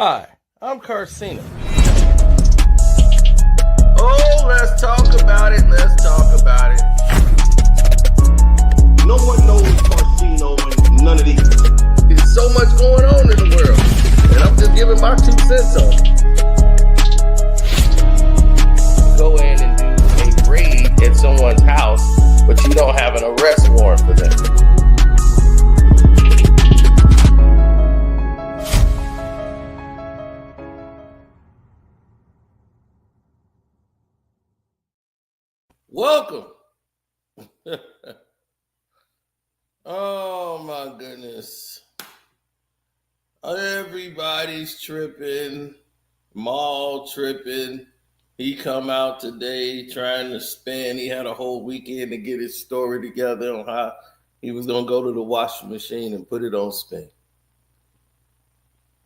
Hi, I'm Carcina. Oh, let's talk about it. Let's talk about it. No one knows Carcino and none of these. There's so much going on in the world, and I'm just giving my 2 cents on it. Go in and do a raid at someone's house, but you don't have an arrest warrant for them. Welcome. Oh my goodness. Everybody's tripping. Maul tripping. He come out today trying to spin. He had a whole weekend to get his story together on how he was going to go to the washing machine and put it on spin.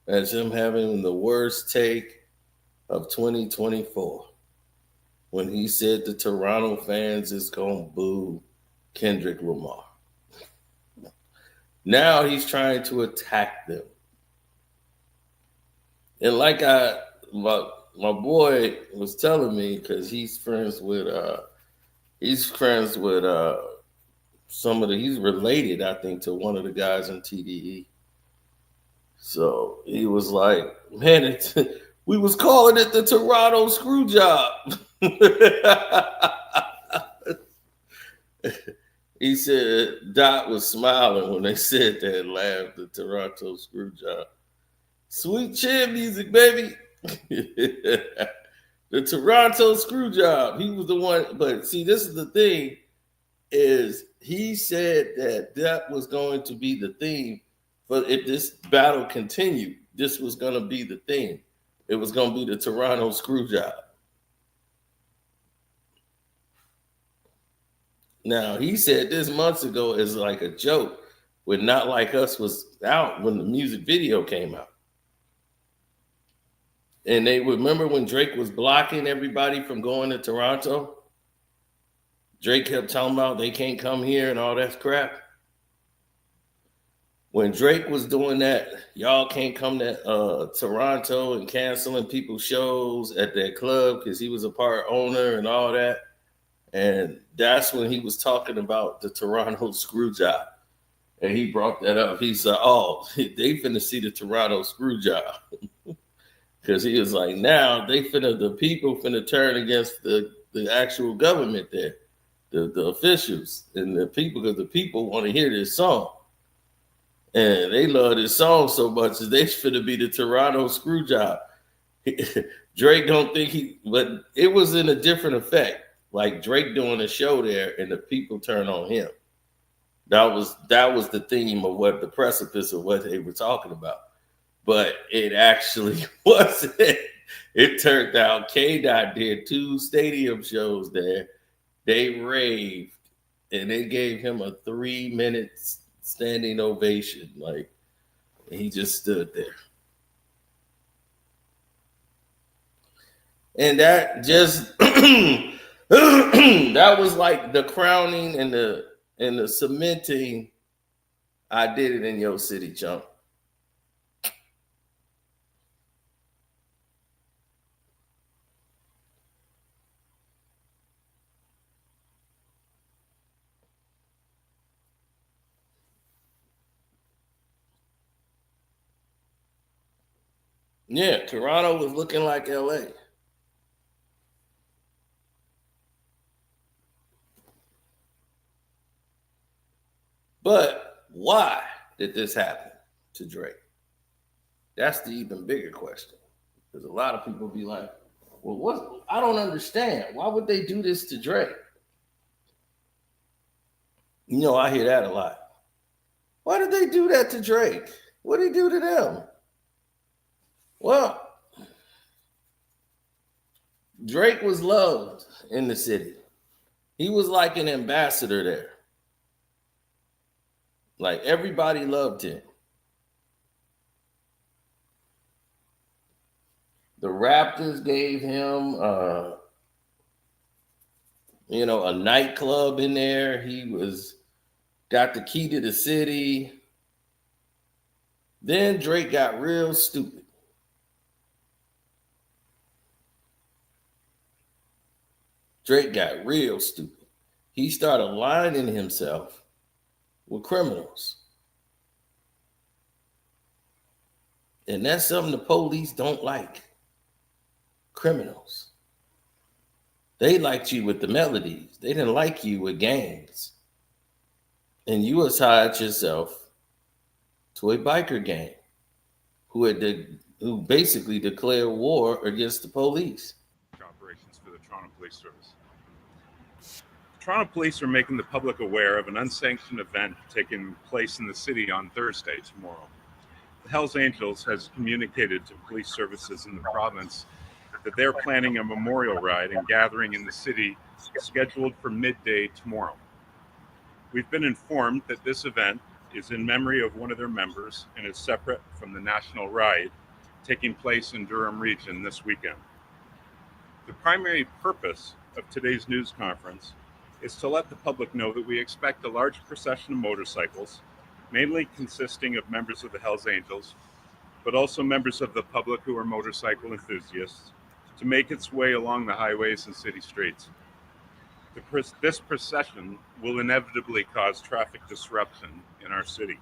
That's him having the worst take of 2024. When he said the Toronto fans is going to boo Kendrick Lamar. Now he's trying to attack them. And like my boy was telling me, because he's friends with he's related, I think, to one of the guys in TDE. So he was like, man, we was calling it the Toronto Screwjob. He said Dot was smiling when they said that and laughed, the Toronto Screwjob. Sweet chin music, baby. The Toronto Screwjob. He was the one, but see, this is the thing, is he said that was going to be the theme, but if this battle continued, this was going to be the theme. It was going to be the Toronto Screwjob. Now, he said this months ago as like a joke when Not Like Us was out when the music video came out. And they remember when Drake was blocking everybody from going to Toronto? Drake kept talking about they can't come here and all that crap. When Drake was doing that, y'all can't come to Toronto and canceling people's shows at their club because he was a part owner and all that. And that's when he was talking about the Toronto Screwjob. And he brought that up. He said, oh, they finna see the Toronto Screwjob. Because he was like, now the people finna turn against the actual government there, the officials and the people, because the people want to hear this song. And they love this song so much that they finna be the Toronto Screwjob. Drake don't think but it was in a different effect. Like Drake doing a show there and the people turn on him. That was the theme of what the precipice of what they were talking about. But it actually wasn't. It turned out K-Dot did 2 stadium shows there. They raved and they gave him a 3-minute standing ovation. Like, he just stood there. And that just that was like the crowning and the cementing. I did it in your city, chump. Yeah, Toronto was looking like LA. But why did this happen to Drake? That's the even bigger question. Because a lot of people be like, well, I don't understand. Why would they do this to Drake? You know, I hear that a lot. Why did they do that to Drake? What did he do to them? Well, Drake was loved in the city. He was like an ambassador there. Like, everybody loved him. The Raptors gave him, a nightclub in there. He got the key to the city. Then Drake got real stupid. Drake got real stupid. He started aligning himself with criminals. And that's something the police don't like. Criminals. They liked you with the melodies. They didn't like you with gangs. And you assigned yourself to a biker gang who basically declared war against the police. Operations for the Toronto Police Service. The Toronto Police are making the public aware of an unsanctioned event taking place in the city on Thursday, tomorrow. The Hells Angels has communicated to police services in the province that they're planning a memorial ride and gathering in the city scheduled for midday tomorrow. We've been informed that this event is in memory of one of their members and is separate from the national ride taking place in Durham region this weekend. The primary purpose of today's news conference is to let the public know that we expect a large procession of motorcycles, mainly consisting of members of the Hells Angels, but also members of the public who are motorcycle enthusiasts, to make its way along the highways and city streets. This procession will inevitably cause traffic disruption in our city.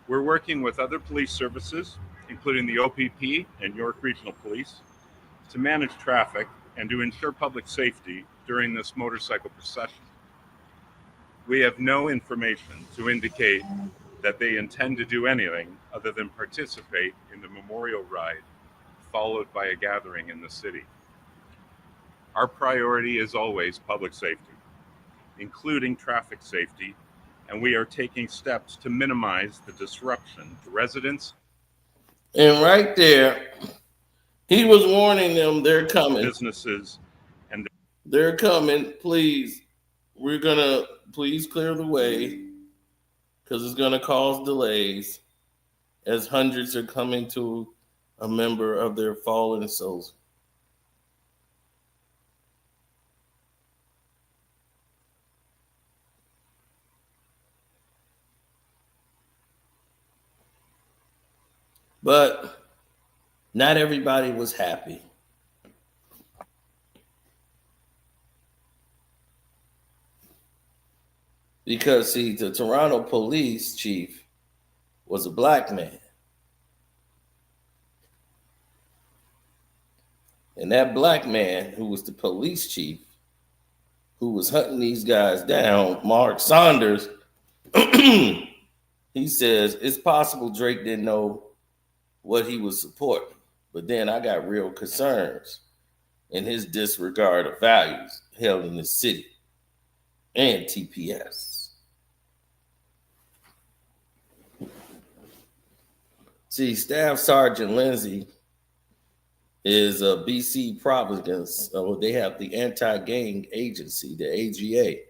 We're working with other police services, including the OPP and York Regional Police, to manage traffic and to ensure public safety during this motorcycle procession. We have no information to indicate that they intend to do anything other than participate in the memorial ride, followed by a gathering in the city. Our priority is always public safety, including traffic safety, and we are taking steps to minimize the disruption to residents. And right there, he was warning them they're coming. Businesses and they're coming. Please, please clear the way because it's gonna cause delays as hundreds are coming to a member of their fallen souls. But not everybody was happy. Because, see, the Toronto police chief was a black man. And that black man, who was the police chief, who was hunting these guys down, Mark Saunders, he says it's possible Drake didn't know what he was supporting. But then I got real concerns in his disregard of values held in the city and TPS. See, Staff Sergeant Lindsay is a BC Providence. They have the anti-gang agency, the AGA.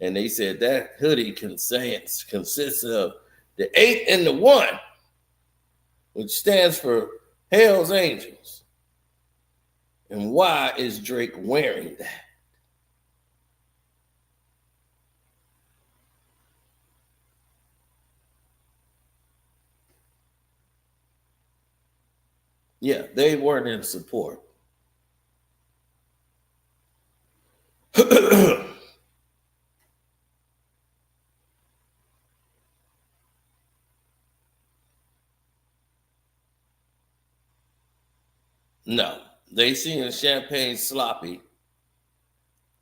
And they said that hoodie consists of the 8 and the 1, which stands for Hells Angels. And why is Drake wearing that? Yeah, they weren't in support. No, they seeing Champagne sloppy.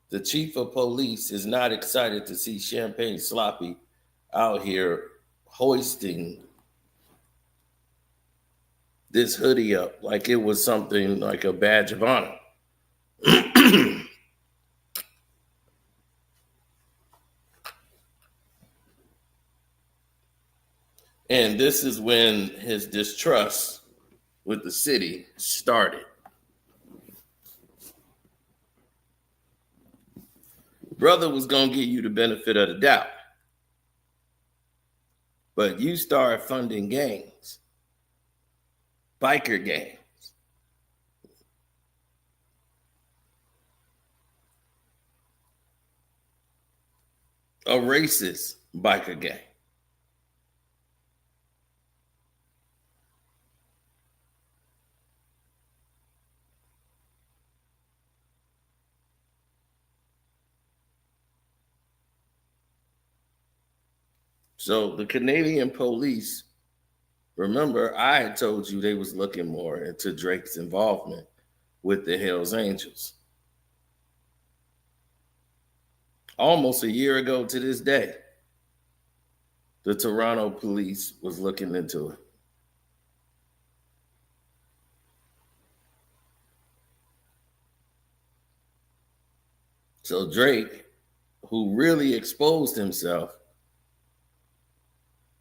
The chief of police is not excited to see Champagne sloppy out here hoisting this hoodie up like it was something like a badge of honor. And this is when his distrust with the city started. Brother was going to give you the benefit of the doubt. But you start funding gangs, biker gangs. A racist biker gang. So the Canadian police, remember, I had told you they was looking more into Drake's involvement with the Hells Angels. Almost a year ago to this day, the Toronto police was looking into it. So Drake, who really exposed himself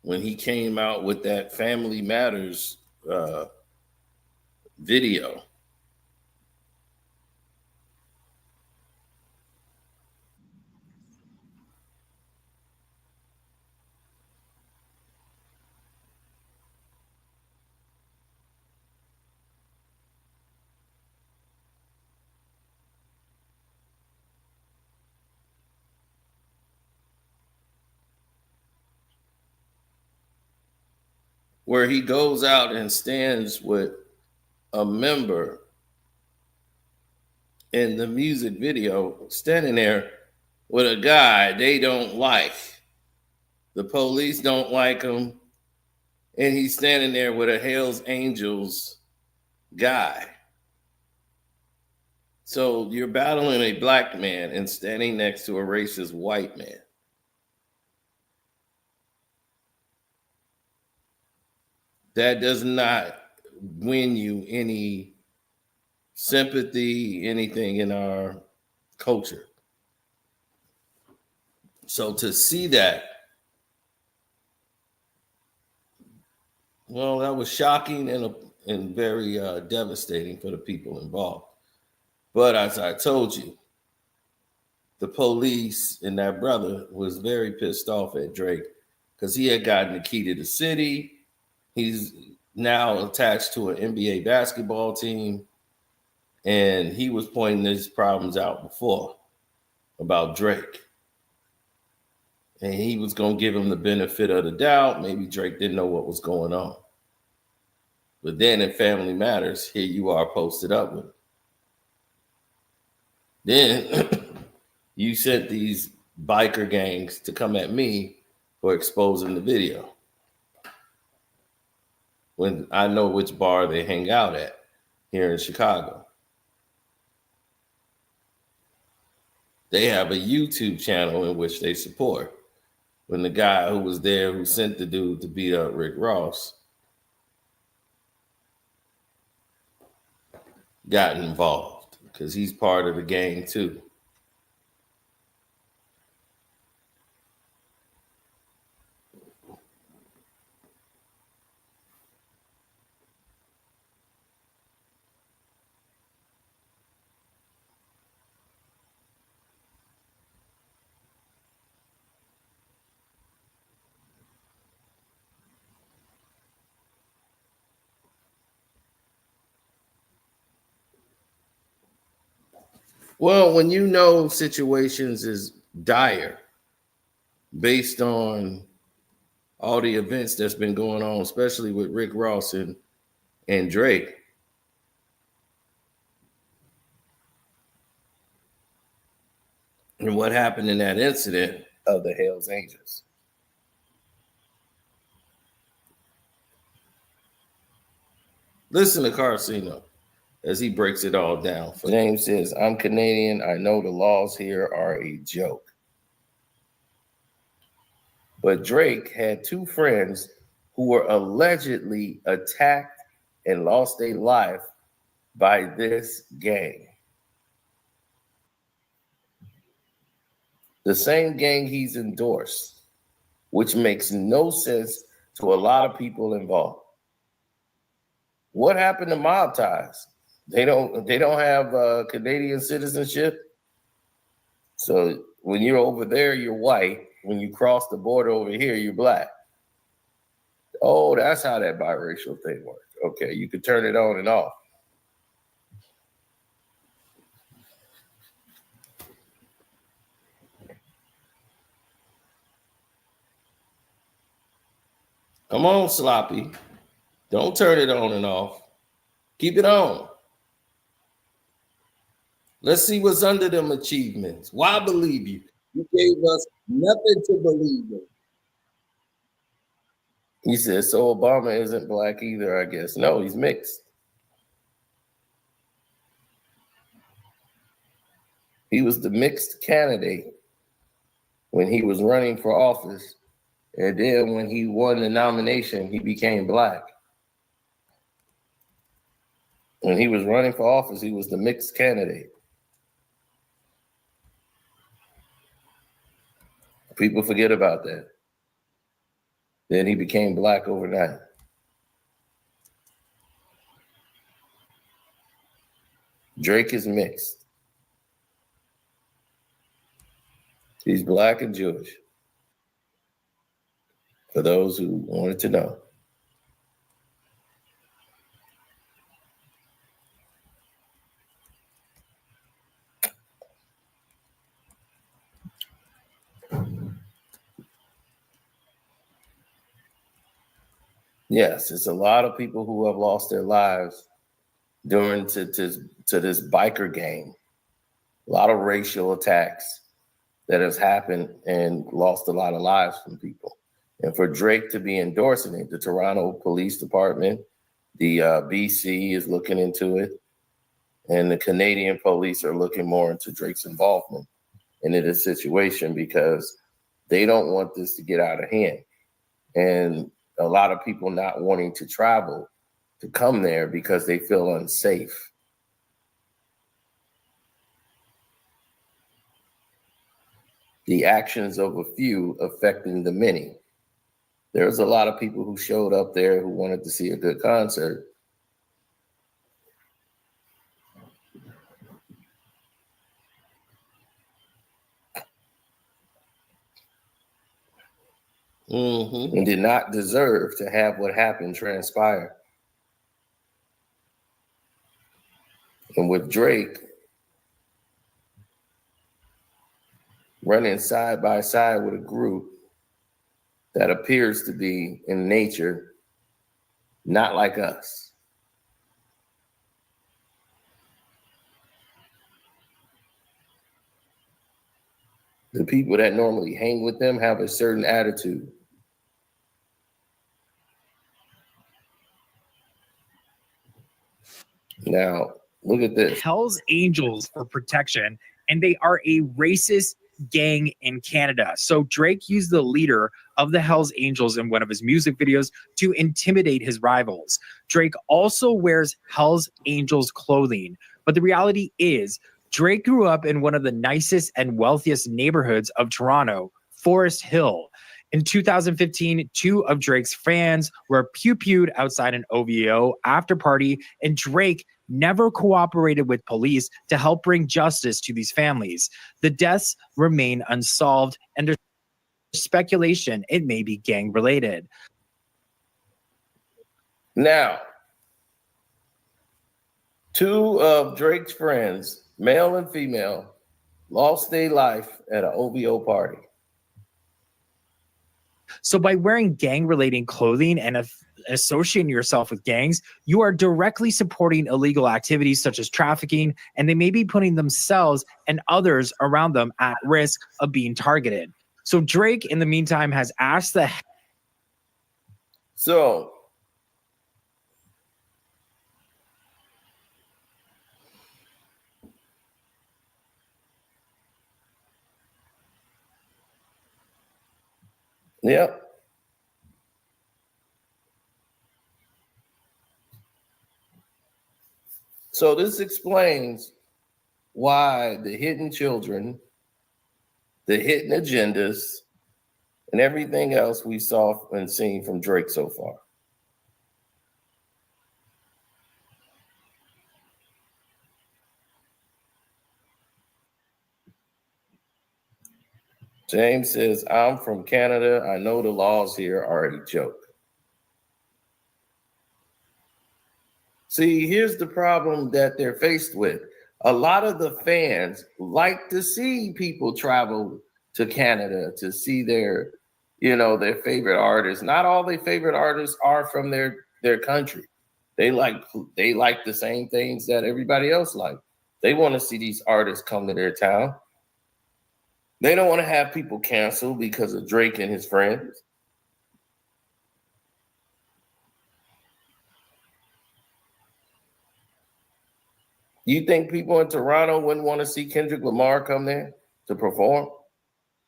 when he came out with that Family Matters video, where he goes out and stands with a member in the music video, standing there with a guy they don't like. The police don't like him, and he's standing there with a Hells Angels guy. So you're battling a black man and standing next to a racist white man. That does not win you any sympathy, anything in our culture. So to see that, well, that was shocking and very devastating for the people involved. But as I told you, the police and that brother was very pissed off at Drake because he had gotten the key to the city. He's now attached to an NBA basketball team. And he was pointing his problems out before about Drake. And he was going to give him the benefit of the doubt. Maybe Drake didn't know what was going on. But then in Family Matters, here you are posted up with him. Then you sent these biker gangs to come at me for exposing the video, when I know which bar they hang out at here in Chicago. They have a YouTube channel in which they support. When the guy who was there who sent the dude to beat up Rick Ross got involved because he's part of the gang too. Well, when you know situations is dire based on all the events that's been going on, especially with Rick Ross and Drake, and what happened in that incident of the Hells Angels. Listen to Carcino as he breaks it all down. James says, I'm Canadian. I know the laws here are a joke. But Drake had two friends who were allegedly attacked and lost their life by this gang. The same gang he's endorsed, which makes no sense to a lot of people involved. What happened to mob ties? They don't have Canadian citizenship. So when you're over there, you're white. When you cross the border over here, you're black. Oh, that's how that biracial thing works. Okay, you can turn it on and off. Come on, Sloppy. Don't turn it on and off. Keep it on. Let's see what's under them achievements. Why believe you? You gave us nothing to believe in. He said, so Obama isn't black either, I guess. No, he's mixed. He was the mixed candidate when he was running for office. And then when he won the nomination, he became black. When he was running for office, he was the mixed candidate. People forget about that. Then he became black overnight. Drake is mixed. He's black and Jewish. For those who wanted to know. Yes, it's a lot of people who have lost their lives during to this biker gang. A lot of racial attacks that has happened and lost a lot of lives from people. And for Drake to be endorsing it, the Toronto Police Department, the BC is looking into it, and the Canadian police are looking more into Drake's involvement in this situation because they don't want this to get out of hand. And a lot of people not wanting to travel to come there because they feel unsafe. The actions of a few affecting the many. There's a lot of people who showed up there who wanted to see a good concert. And did not deserve to have what happened transpire. And with Drake running side by side with a group that appears to be in nature not like us. The people that normally hang with them have a certain attitude. Now, look at this. Hell's Angels for protection, and they are a racist gang in Canada. So Drake used the leader of the Hell's Angels in one of his music videos to intimidate his rivals. Drake also wears Hell's Angels clothing, but the reality is Drake grew up in one of the nicest and wealthiest neighborhoods of Toronto, Forest Hill. In 2015, two of Drake's fans were pew-pewed outside an OVO after party, and Drake never cooperated with police to help bring justice to these families. The deaths remain unsolved, and there's speculation it may be gang-related. Now, two of Drake's friends, male and female, lost their life at an OVO party. So by wearing gang-related clothing and associating yourself with gangs, you are directly supporting illegal activities such as trafficking, and they may be putting themselves and others around them at risk of being targeted. So Drake, in the meantime, has asked the... So, yep. So this explains why the hidden children, the hidden agendas, and everything else we saw and seen from Drake so far. James says, I'm from Canada. I know the laws here are a joke. See, here's the problem that they're faced with. A lot of the fans like to see people travel to Canada to see their, their favorite artists. Not all their favorite artists are from their country. They like the same things that everybody else like. They want to see these artists come to their town. They don't want to have people canceled because of Drake and his friends. You think people in Toronto wouldn't want to see Kendrick Lamar come there to perform?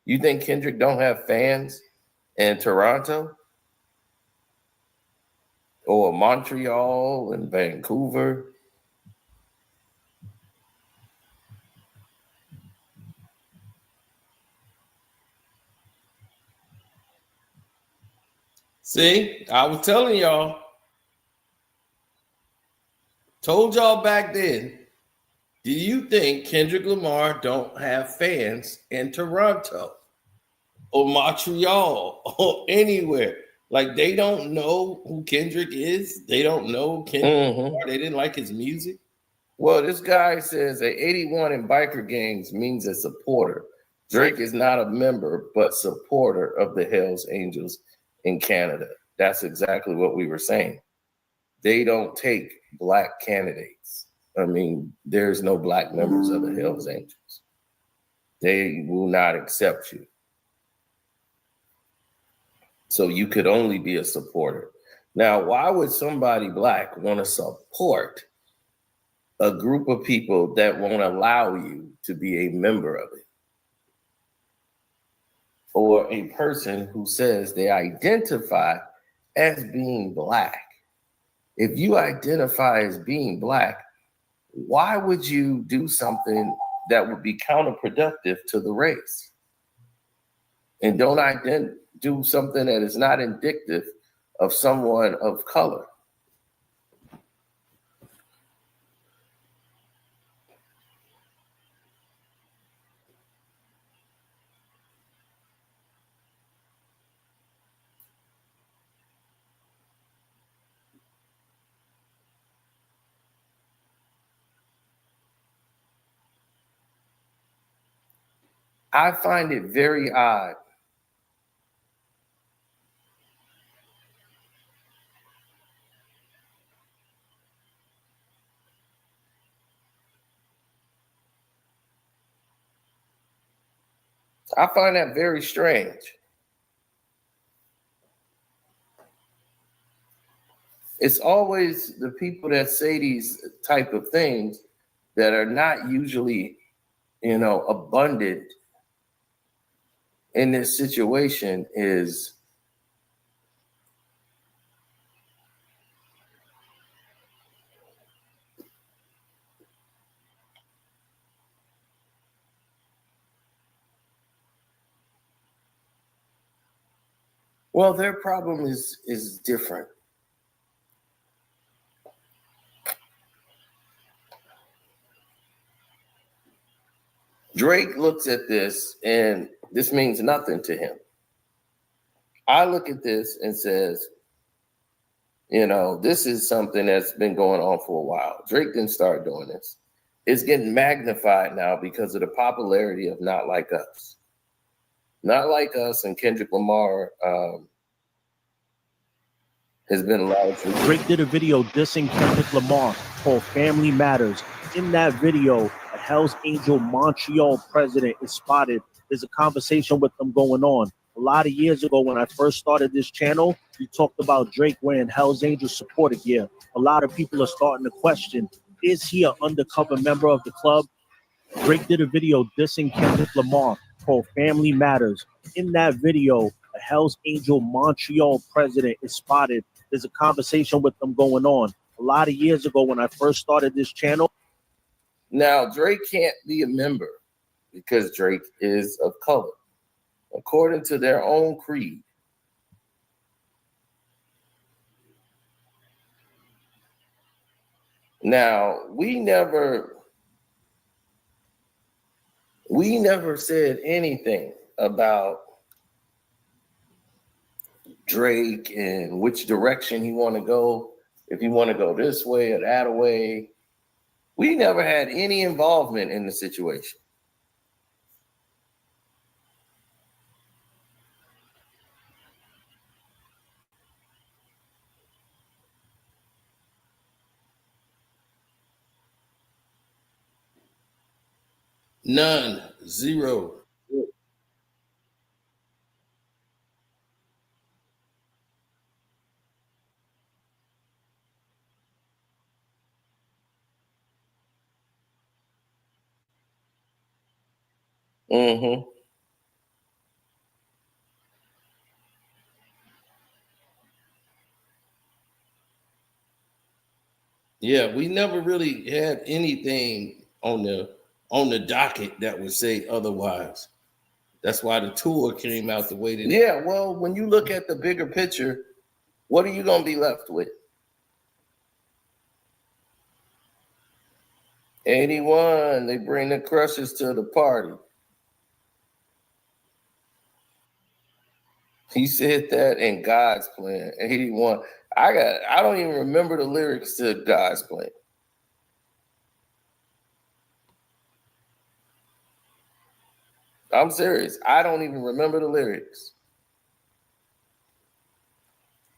You think Kendrick don't have fans in Toronto or Montreal and Vancouver? See, I was telling y'all, told y'all back then, do you think Kendrick Lamar don't have fans in Toronto or Montreal or anywhere? Like, they don't know who Kendrick is. They don't know Kendrick Lamar. They didn't like his music. Well, this guy says that 81 in biker gangs means a supporter. Drake is not a member, but supporter of the Hells Angels in Canada. That's exactly what we were saying. They don't take black candidates. I mean, there's no black members of the Hells Angels. They will not accept you. So you could only be a supporter. Now, why would somebody black want to support a group of people that won't allow you to be a member of it? Or a person who says they identify as being black. If you identify as being black, why would you do something that would be counterproductive to the race? And don't do something that is not indicative of someone of color. I find it very odd. I find that very strange. It's always the people that say these type of things that are not usually, abundant in this situation is well, their problem is different. Drake looks at this and this means nothing to him. I look at this and says, this is something that's been going on for a while. Drake didn't start doing this. It's getting magnified now because of the popularity of Not Like Us. Not Like Us and Kendrick Lamar has been largely. Drake did a video dissing Kendrick Lamar called Family Matters. In that video, a Hells Angel Montreal president is spotted. There's a conversation with them going on. A lot of years ago, when I first started this channel, we talked about Drake wearing Hells Angel supporter gear. A lot of people are starting to question, is he an undercover member of the club? Drake did a video dissing Kendrick Lamar called Family Matters. In that video, a Hells Angel Montreal president is spotted. There's a conversation with them going on. A lot of years ago, when I first started this channel. Now, Drake can't be a member because Drake is of color, according to their own creed. Now, we never said anything about Drake and which direction he want to go, if he want to go this way or that way. We never had any involvement in the situation. None. Zero. Mm-hmm. Yeah, we never really had anything on the docket that would say otherwise. That's why the tour came out the way that. Yeah, well, when you look at the bigger picture, what are you gonna be left with? 81, they bring the crushers to the party. He said that in God's Plan. 81. I don't even remember the lyrics to God's Plan. I'm serious. I don't even remember the lyrics.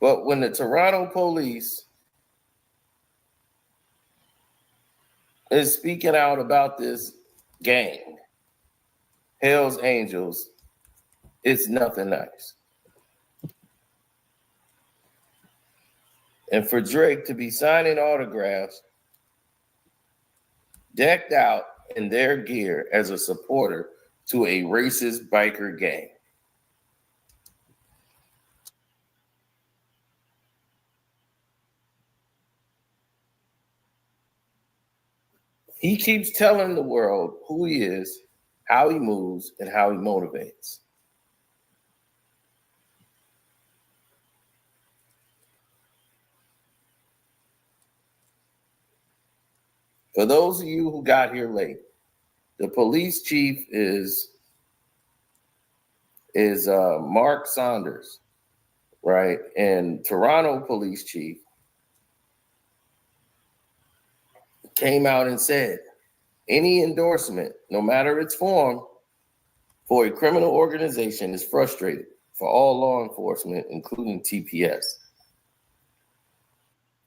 But when the Toronto police is speaking out about this gang, Hell's Angels, it's nothing nice. And for Drake to be signing autographs, decked out in their gear as a supporter to a racist biker gang. He keeps telling the world who he is, how he moves, and how he motivates. For those of you who got here late, the police chief is Mark Saunders, right? And Toronto police chief came out and said, any endorsement, no matter its form, for a criminal organization is frustrated for all law enforcement, including TPS.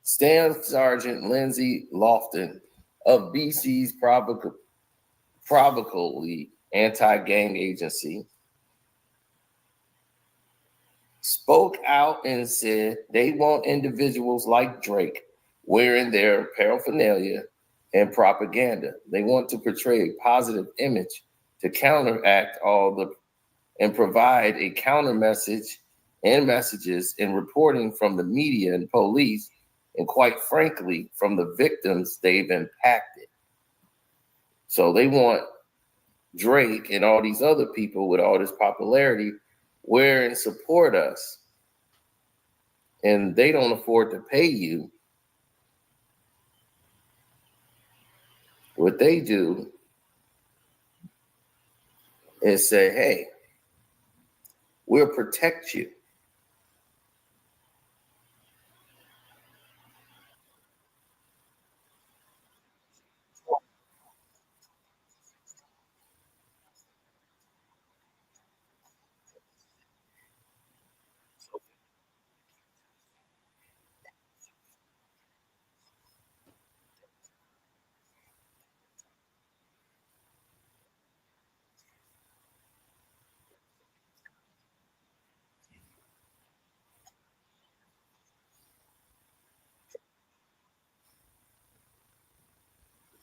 Staff Sergeant Lindsay Lofton of BC's probably anti-gang agency spoke out and said they want individuals like Drake wearing their paraphernalia and propaganda. They want to portray a positive image to counteract and provide a counter message and messages in reporting from the media and police, and quite frankly, from the victims they've impacted. So they want Drake and all these other people with all this popularity wear and support us. And they don't afford to pay you. What they do is say, hey, we'll protect you.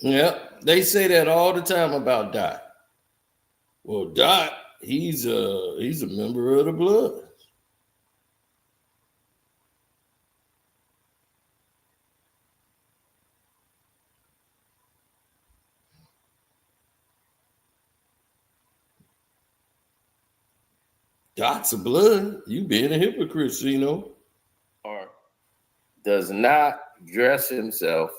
Yeah, they say that all the time about Dot. Well, Dot, he's a member of the Blood. Dot's a Blood. You being a hypocrite, Zeno. Or does not dress himself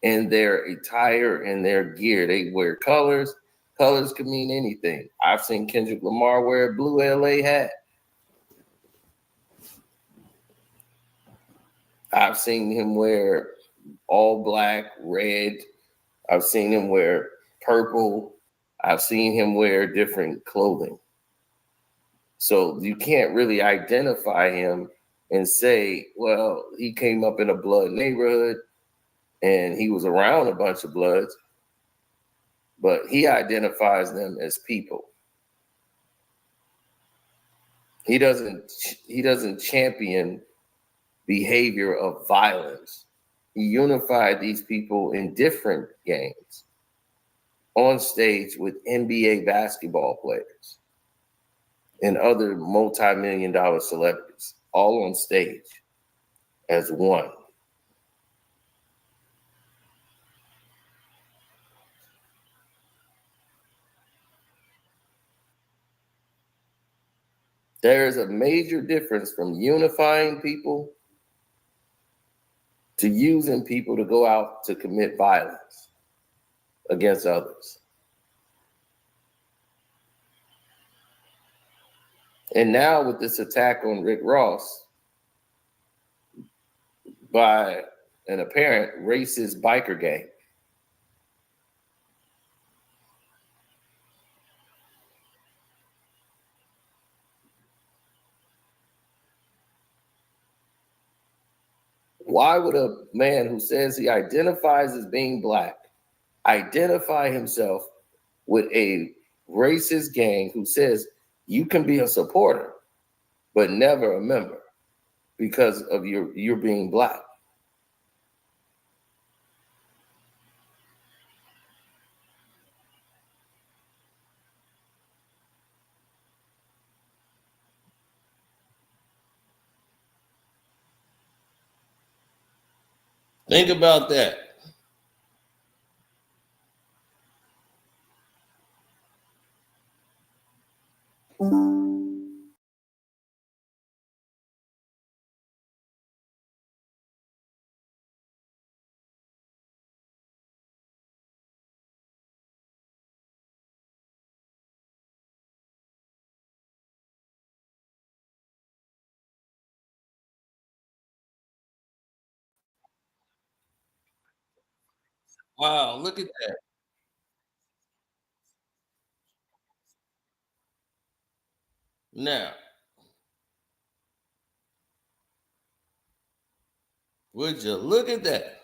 in their attire and their gear. They wear colors. Colors can mean anything. I've seen Kendrick Lamar wear a blue LA hat. I've seen him wear all black, red. I've seen him wear purple. I've seen him wear different clothing. So you can't really identify him and say, well, he came up in a Blood neighborhood and he was around a bunch of Bloods, but he identifies them as people. He doesn't champion behavior of violence. He unified these people in different gangs. on stage with NBA basketball players and other multi-million-dollar celebrities, all on stage as one. There is a major difference from unifying people to using people to go out to commit violence against others. And now with this attack on Rick Ross by an apparent racist biker gang, why would a man who says he identifies as being black identify himself with a racist gang who says you can be a supporter but never a member because of your being black? Think about that. Wow, look at that. Now, would you look at that?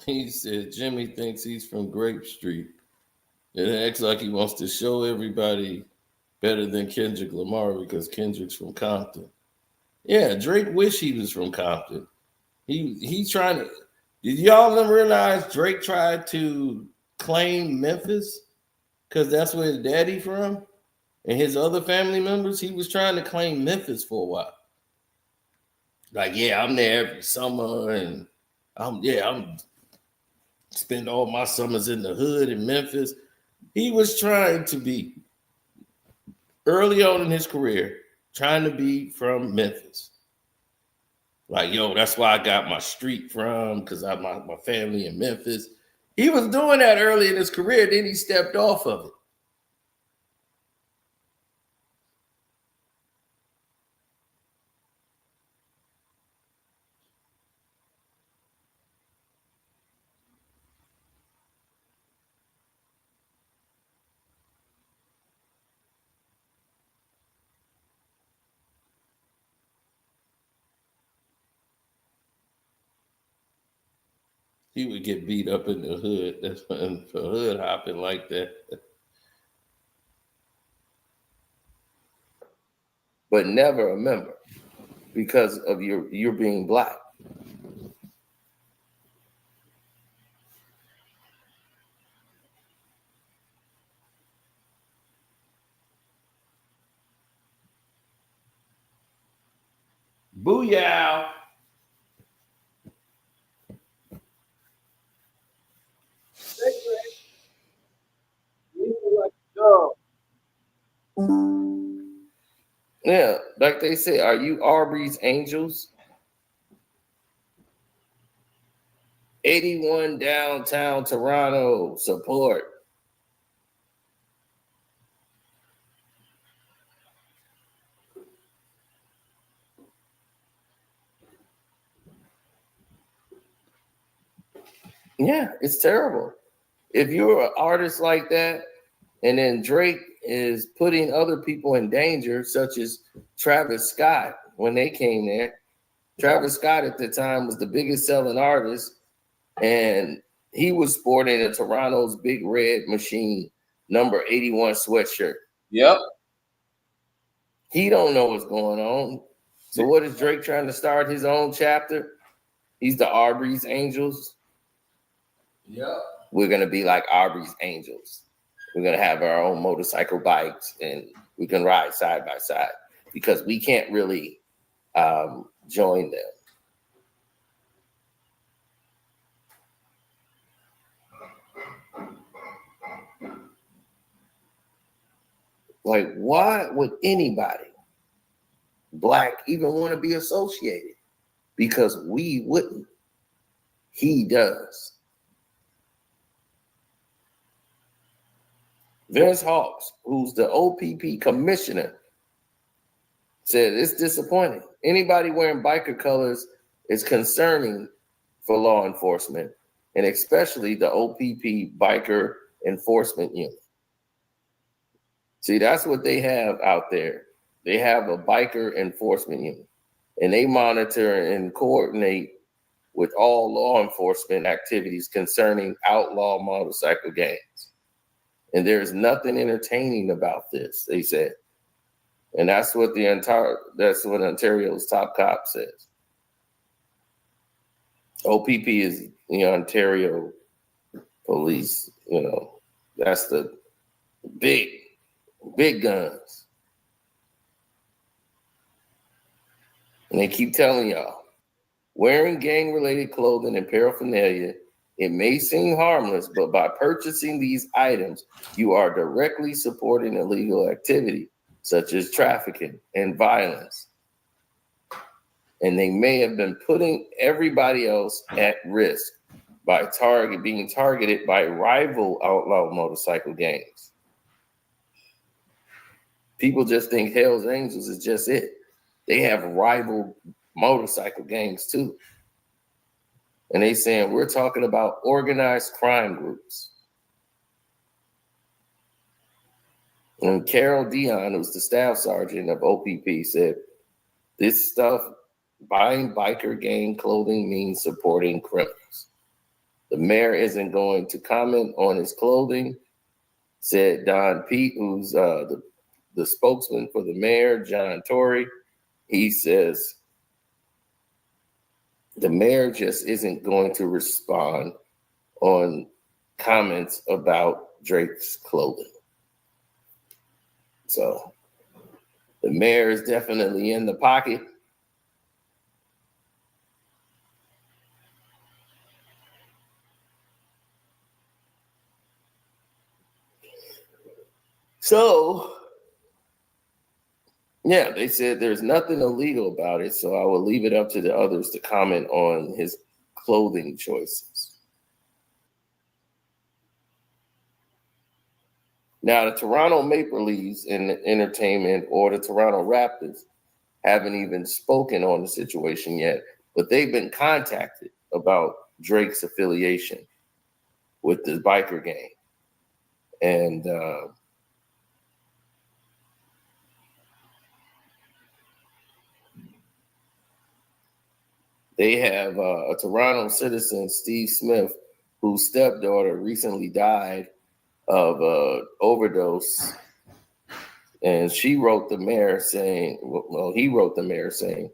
He said Jimmy thinks he's from Grape Street. It acts like he wants to show everybody better than Kendrick Lamar because Kendrick's from Compton. Yeah, Drake wish he was from Compton. He's trying to. Did y'all ever realize Drake tried to claim Memphis because that's where his daddy from and his other family members? He was trying to claim Memphis for a while. Like, yeah, I'm there every summer, and I'm spend all my summers in the hood in Memphis. He was trying to be early on in his career, trying to be from Memphis. Like, yo, that's why I got my street from, because I my family in Memphis. He was doing that early in his career, then he stepped off of it. He would get beat up in the hood. That's when for hood hopping like that. But never a member because of your being black. Booyah! Yeah, like they say, are you Aubrey's Angels? 81 downtown Toronto support. Yeah, it's terrible. If you're an artist like that, and then Drake is putting other people in danger, such as Travis Scott when they came there. Travis Scott at the time was the biggest selling artist, and he was sporting a Toronto's Big Red Machine number 81 sweatshirt. Yep. He don't know what's going on. So what is Drake trying to start his own chapter? He's the Aubrey's Angels. Yep. We're gonna be like Aubrey's Angels. We're gonna have our own motorcycle bikes and we can ride side by side because we can't really join them. Like, why would anybody, Black, even want to be associated? Because we wouldn't. He does. Vince Hawks, who's the OPP commissioner, said it's disappointing. Anybody wearing biker colors is concerning for law enforcement, and especially the OPP Biker Enforcement Unit. See, that's what they have out there. They have a biker enforcement unit, and they monitor and coordinate with all law enforcement activities concerning outlaw motorcycle gangs. And there's nothing entertaining about this, they said. And that's what Ontario's top cop says. OPP is the Ontario police, that's the big guns. And they keep telling y'all, wearing gang-related clothing and paraphernalia, it may seem harmless, but by purchasing these items, you are directly supporting illegal activity, such as trafficking and violence. And they may have been putting everybody else at risk by being targeted by rival outlaw motorcycle gangs. People just think Hell's Angels is just it. They have rival motorcycle gangs too. And they saying we're talking about organized crime groups. And Carol Dion, who's the staff sergeant of OPP, said this stuff, buying biker gang clothing means supporting criminals. The mayor isn't going to comment on his clothing, said Don Pete, who's the spokesman for the mayor, John Tory. He says the mayor just isn't going to respond on comments about Drake's clothing. So the mayor is definitely in the pocket. So, yeah, they said there's nothing illegal about it, so I will leave it up to the others to comment on his clothing choices. Now, the Toronto Maple Leafs in entertainment or the Toronto Raptors haven't even spoken on the situation yet, but they've been contacted about Drake's affiliation with the biker gang. And they have a Toronto citizen, Steve Smith, whose stepdaughter recently died of overdose. And she wrote the mayor saying, he wrote the mayor saying,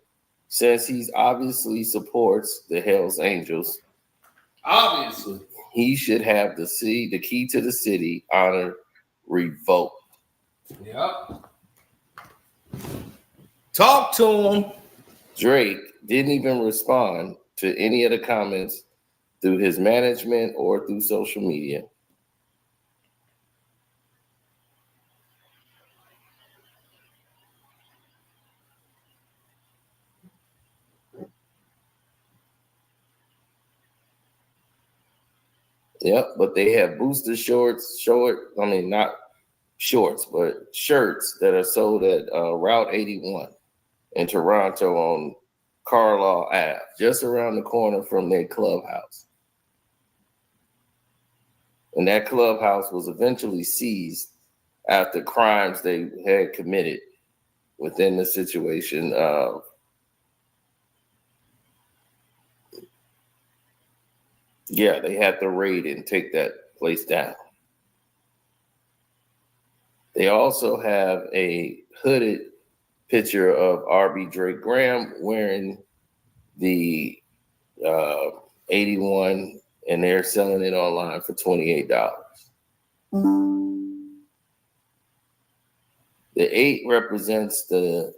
since he obviously supports the Hells Angels, Obviously. he should have the key to the city honor revoked. Yep. Talk to him. Drake didn't even respond to any of the comments through his management or through social media. Yep, but they have booster shirts that are sold at Route 81 in Toronto on Carlaw Ave, just around the corner from their clubhouse. And that clubhouse was eventually seized after crimes they had committed within the situation of they had to raid and take that place down. They also have a hooded picture of RB Drake Graham wearing the 81, and they're selling it online for $28. The 8 represents the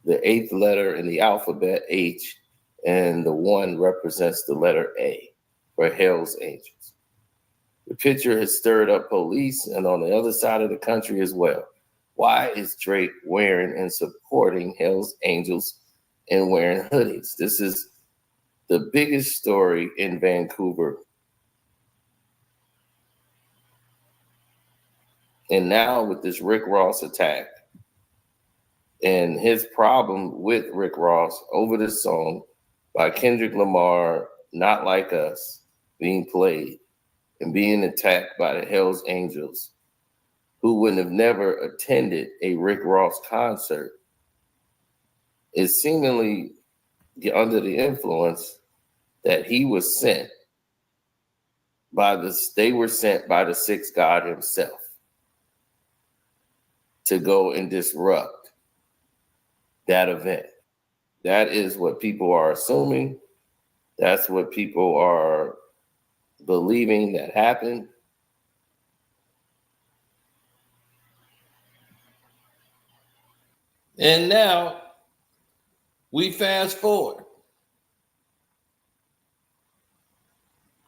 8th letter in the alphabet, H, and the 1 represents the letter A for Hell's Angels. The picture has stirred up police and on the other side of the country as well. Why is Drake wearing and supporting Hell's Angels and wearing hoodies? This is the biggest story in Vancouver. And now with this Rick Ross attack and his problem with Rick Ross over this song by Kendrick Lamar, Not Like Us, being played and being attacked by the Hells Angels, who would have never attended a Rick Ross concert, is seemingly under the influence that he was sent by they were sent by the Sixth God himself to go and disrupt that event. That is what people are assuming. That's what people are believing that happened. And now we fast forward.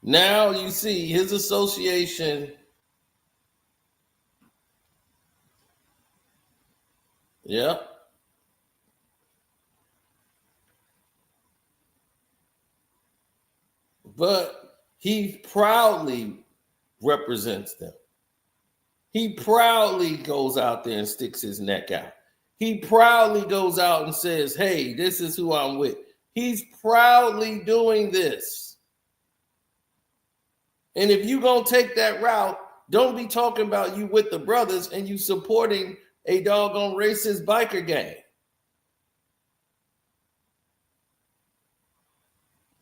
Now you see his association. Yeah. But he proudly represents them. He proudly goes out there and sticks his neck out. He proudly goes out and says, hey, this is who I'm with. He's proudly doing this. And if you're going to take that route, don't be talking about you with the brothers and you supporting a doggone racist biker gang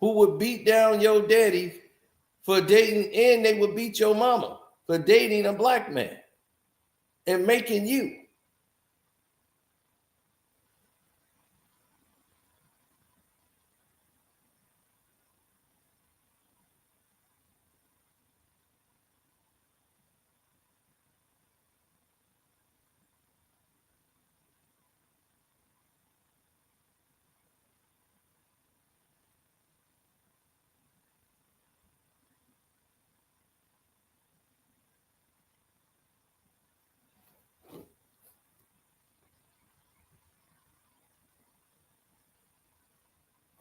who would beat down your daddy for dating, and they would beat your mama for dating a black man and making you.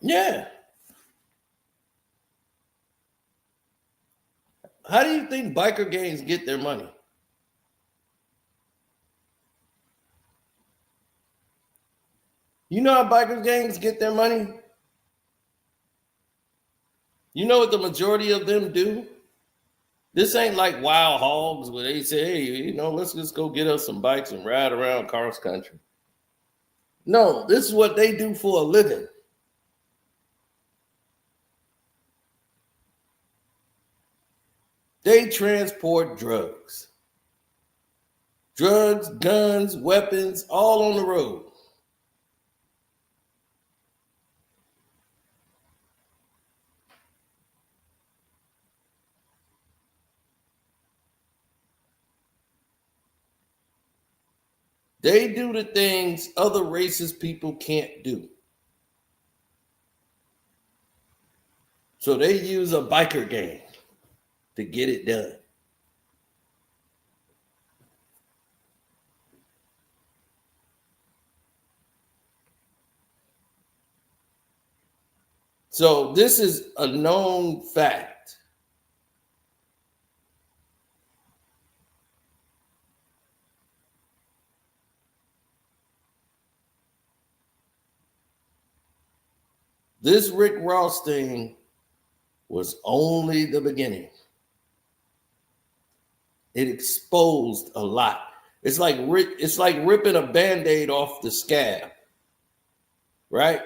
Yeah. How do you think biker gangs get their money? You know how biker gangs get their money? You know what the majority of them do? This ain't like Wild Hogs where they say, hey, you know, let's just go get us some bikes and ride around cross country. No, this is what they do for a living. They transport drugs. Drugs, guns, weapons, all on the road. They do the things other racist people can't do. So they use a biker gang to get it done. So this is a known fact. This Rick Ross thing was only the beginning. It exposed a lot. It's like ripping a Band-Aid off the scab, right?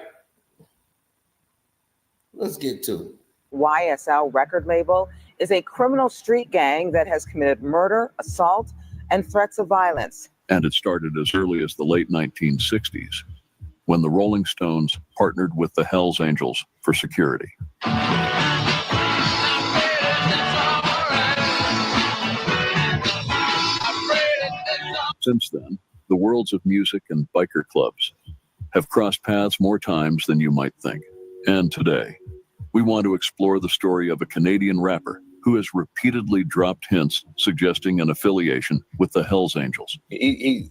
Let's get to it. YSL record label is a criminal street gang that has committed murder, assault, and threats of violence. And it started as early as the late 1960s, when the Rolling Stones partnered with the Hells Angels for security. Since then, the worlds of music and biker clubs have crossed paths more times than you might think. And today, we want to explore the story of a Canadian rapper who has repeatedly dropped hints suggesting an affiliation with the Hells Angels. He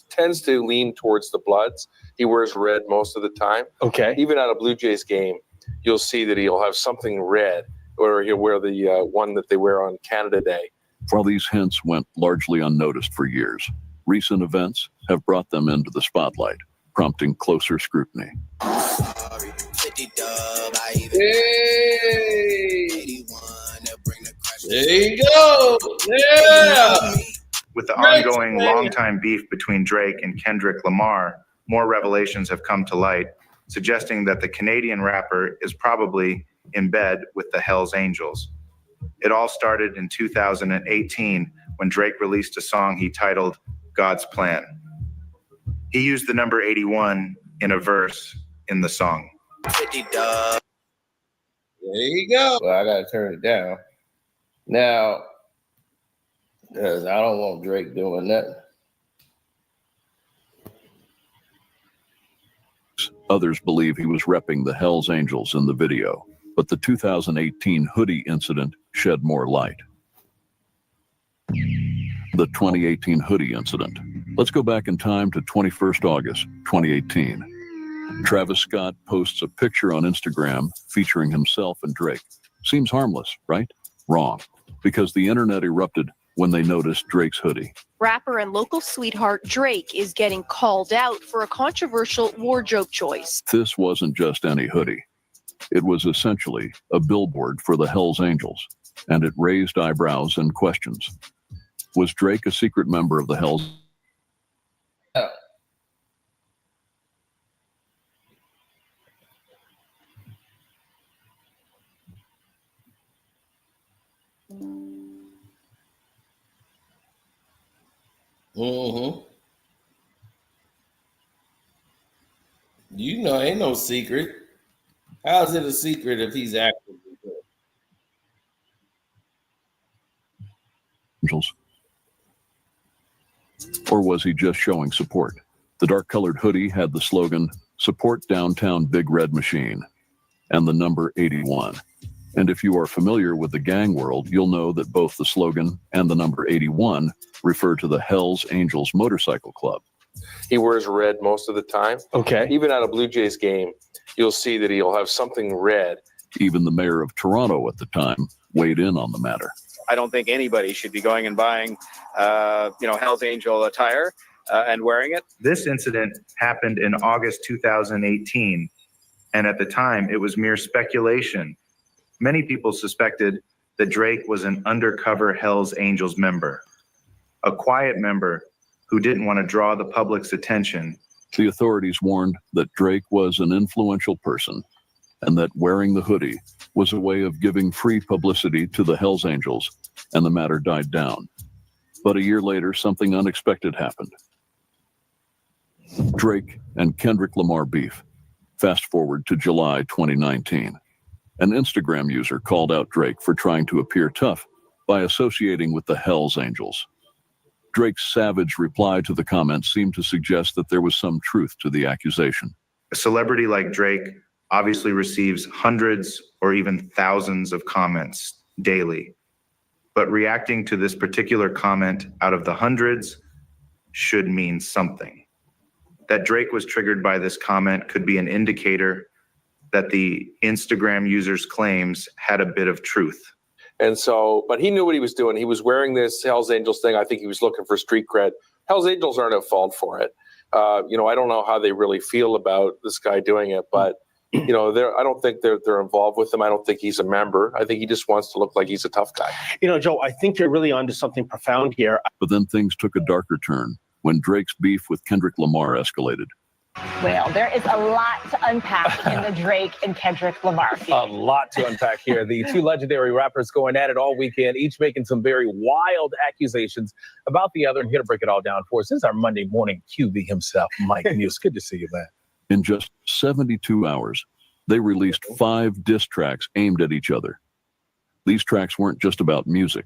tends to lean towards the Bloods. He wears red most of the time. Okay. Even at a Blue Jays game, you'll see that he'll have something red, or he'll wear the one that they wear on Canada Day. While these hints went largely unnoticed for years, recent events have brought them into the spotlight, prompting closer scrutiny. Hey! There you go. Yeah. With the ongoing long-time beef between Drake and Kendrick Lamar, more revelations have come to light, suggesting that the Canadian rapper is probably in bed with the Hells Angels. It all started in 2018 when Drake released a song he titled God's Plan. He used the number 81 in a verse in the song. There you go. Well, I gotta turn it down now, because I don't want Drake doing that. Others believe he was repping the Hells Angels in the video, but the 2018 hoodie incident shed more light. The 2018 hoodie incident. Let's go back in time to 21st August, 2018. Travis Scott posts a picture on Instagram featuring himself and Drake. Seems harmless, right? Wrong, because the internet erupted when they noticed Drake's hoodie. Rapper and local sweetheart Drake is getting called out for a controversial wardrobe choice. This wasn't just any hoodie. It was essentially a billboard for the Hells Angels, and it raised eyebrows and questions. Was Drake a secret member of the Hells? Mm-hmm. You know, ain't no secret. How's it a secret if he's actively good? Angels? Or was he just showing support? The dark-colored hoodie had the slogan, "Support Downtown Big Red Machine," and the number 81. And if you are familiar with the gang world, you'll know that both the slogan and the number 81 refer to the Hells Angels Motorcycle Club. He wears red most of the time. Okay. Even at a Blue Jays game, you'll see that he'll have something red. Even the mayor of Toronto at the time weighed in on the matter. I don't think anybody should be going and buying, Hells Angel attire and wearing it. This incident happened in August 2018, and at the time, it was mere speculation. Many people suspected that Drake was an undercover Hells Angels member, a quiet member who didn't want to draw the public's attention. The authorities warned that Drake was an influential person and that wearing the hoodie was a way of giving free publicity to the Hells Angels, and the matter died down. But a year later, something unexpected happened. Drake and Kendrick Lamar beef. Fast forward to July 2019. An Instagram user called out Drake for trying to appear tough by associating with the Hells Angels. Drake's savage reply to the comment seemed to suggest that there was some truth to the accusation. A celebrity like Drake obviously receives hundreds or even thousands of comments daily. But reacting to this particular comment out of the hundreds should mean something. That Drake was triggered by this comment could be an indicator that the Instagram user's claims had a bit of truth. And so, but he knew what he was doing. He was wearing this Hells Angels thing. I think he was looking for street cred. Hells Angels aren't at fault for it. I don't know how they really feel about this guy doing it, but I don't think they're involved with him. I don't think he's a member. I think he just wants to look like he's a tough guy. Joe, I think you're really onto something profound here. But then things took a darker turn when Drake's beef with Kendrick Lamar escalated. Well, there is a lot to unpack in the Drake and Kendrick Lamar feud. A lot to unpack here. The two legendary rappers going at it all weekend, each making some very wild accusations about the other. And here to break it all down for us is our Monday morning QB himself, Mike Muse. Good to see you, man. In just 72 hours, they released 5 diss tracks aimed at each other. These tracks weren't just about music.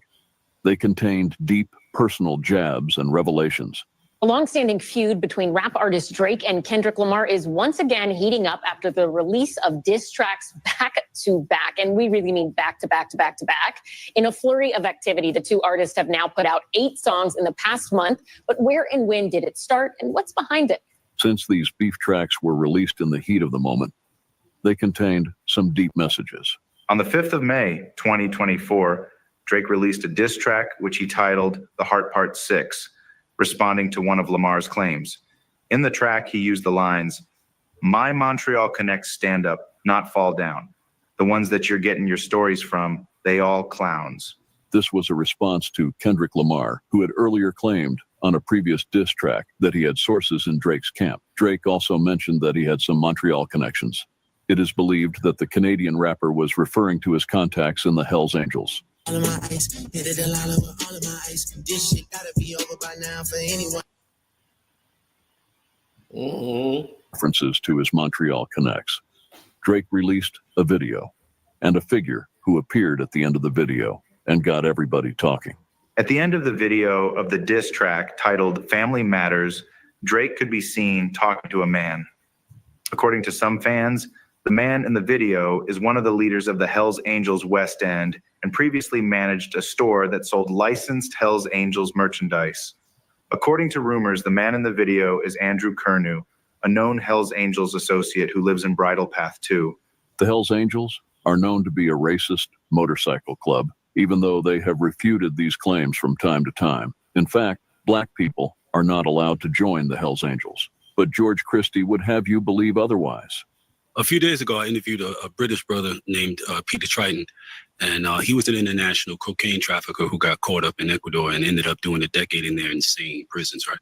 They contained deep personal jabs and revelations. A long-standing feud between rap artist Drake and Kendrick Lamar is once again heating up after the release of diss tracks back to back. And we really mean back to back to back to back. In a flurry of activity, the two artists have now put out 8 songs in the past month. But where and when did it start and what's behind it? Since these beef tracks were released in the heat of the moment, they contained some deep messages. On the 5th of May, 2024, Drake released a diss track, which he titled The Heart Part 6, responding to one of Lamar's claims. In the track, he used the lines, "My Montreal Connects stand up, not fall down. The ones that you're getting your stories from, they all clowns." This was a response to Kendrick Lamar, who had earlier claimed on a previous diss track that he had sources in Drake's camp. Drake also mentioned that he had some Montreal connections. It is believed that the Canadian rapper was referring to his contacts in the Hells Angels. All of my ice, hit it a lot with all of my ice. This shit gotta be over by now for anyone. References to his Montreal connects. Drake released a video and a figure who appeared at the end of the video and got everybody talking. At the end of the video of the diss track titled Family Matters, Drake could be seen talking to a man. According to some fans, the man in the video is one of the leaders of the Hells Angels West End and previously managed a store that sold licensed Hells Angels merchandise. According to rumors, the man in the video is Andrew Kernew, a known Hells Angels associate who lives in Bridle Path 2. The Hells Angels are known to be a racist motorcycle club, even though they have refuted these claims from time to time. In fact, black people are not allowed to join the Hells Angels. But George Christie would have you believe otherwise. A few days ago, I interviewed a British brother named Peter Triton, and he was an international cocaine trafficker who got caught up in Ecuador and ended up doing a decade in their insane prisons, right?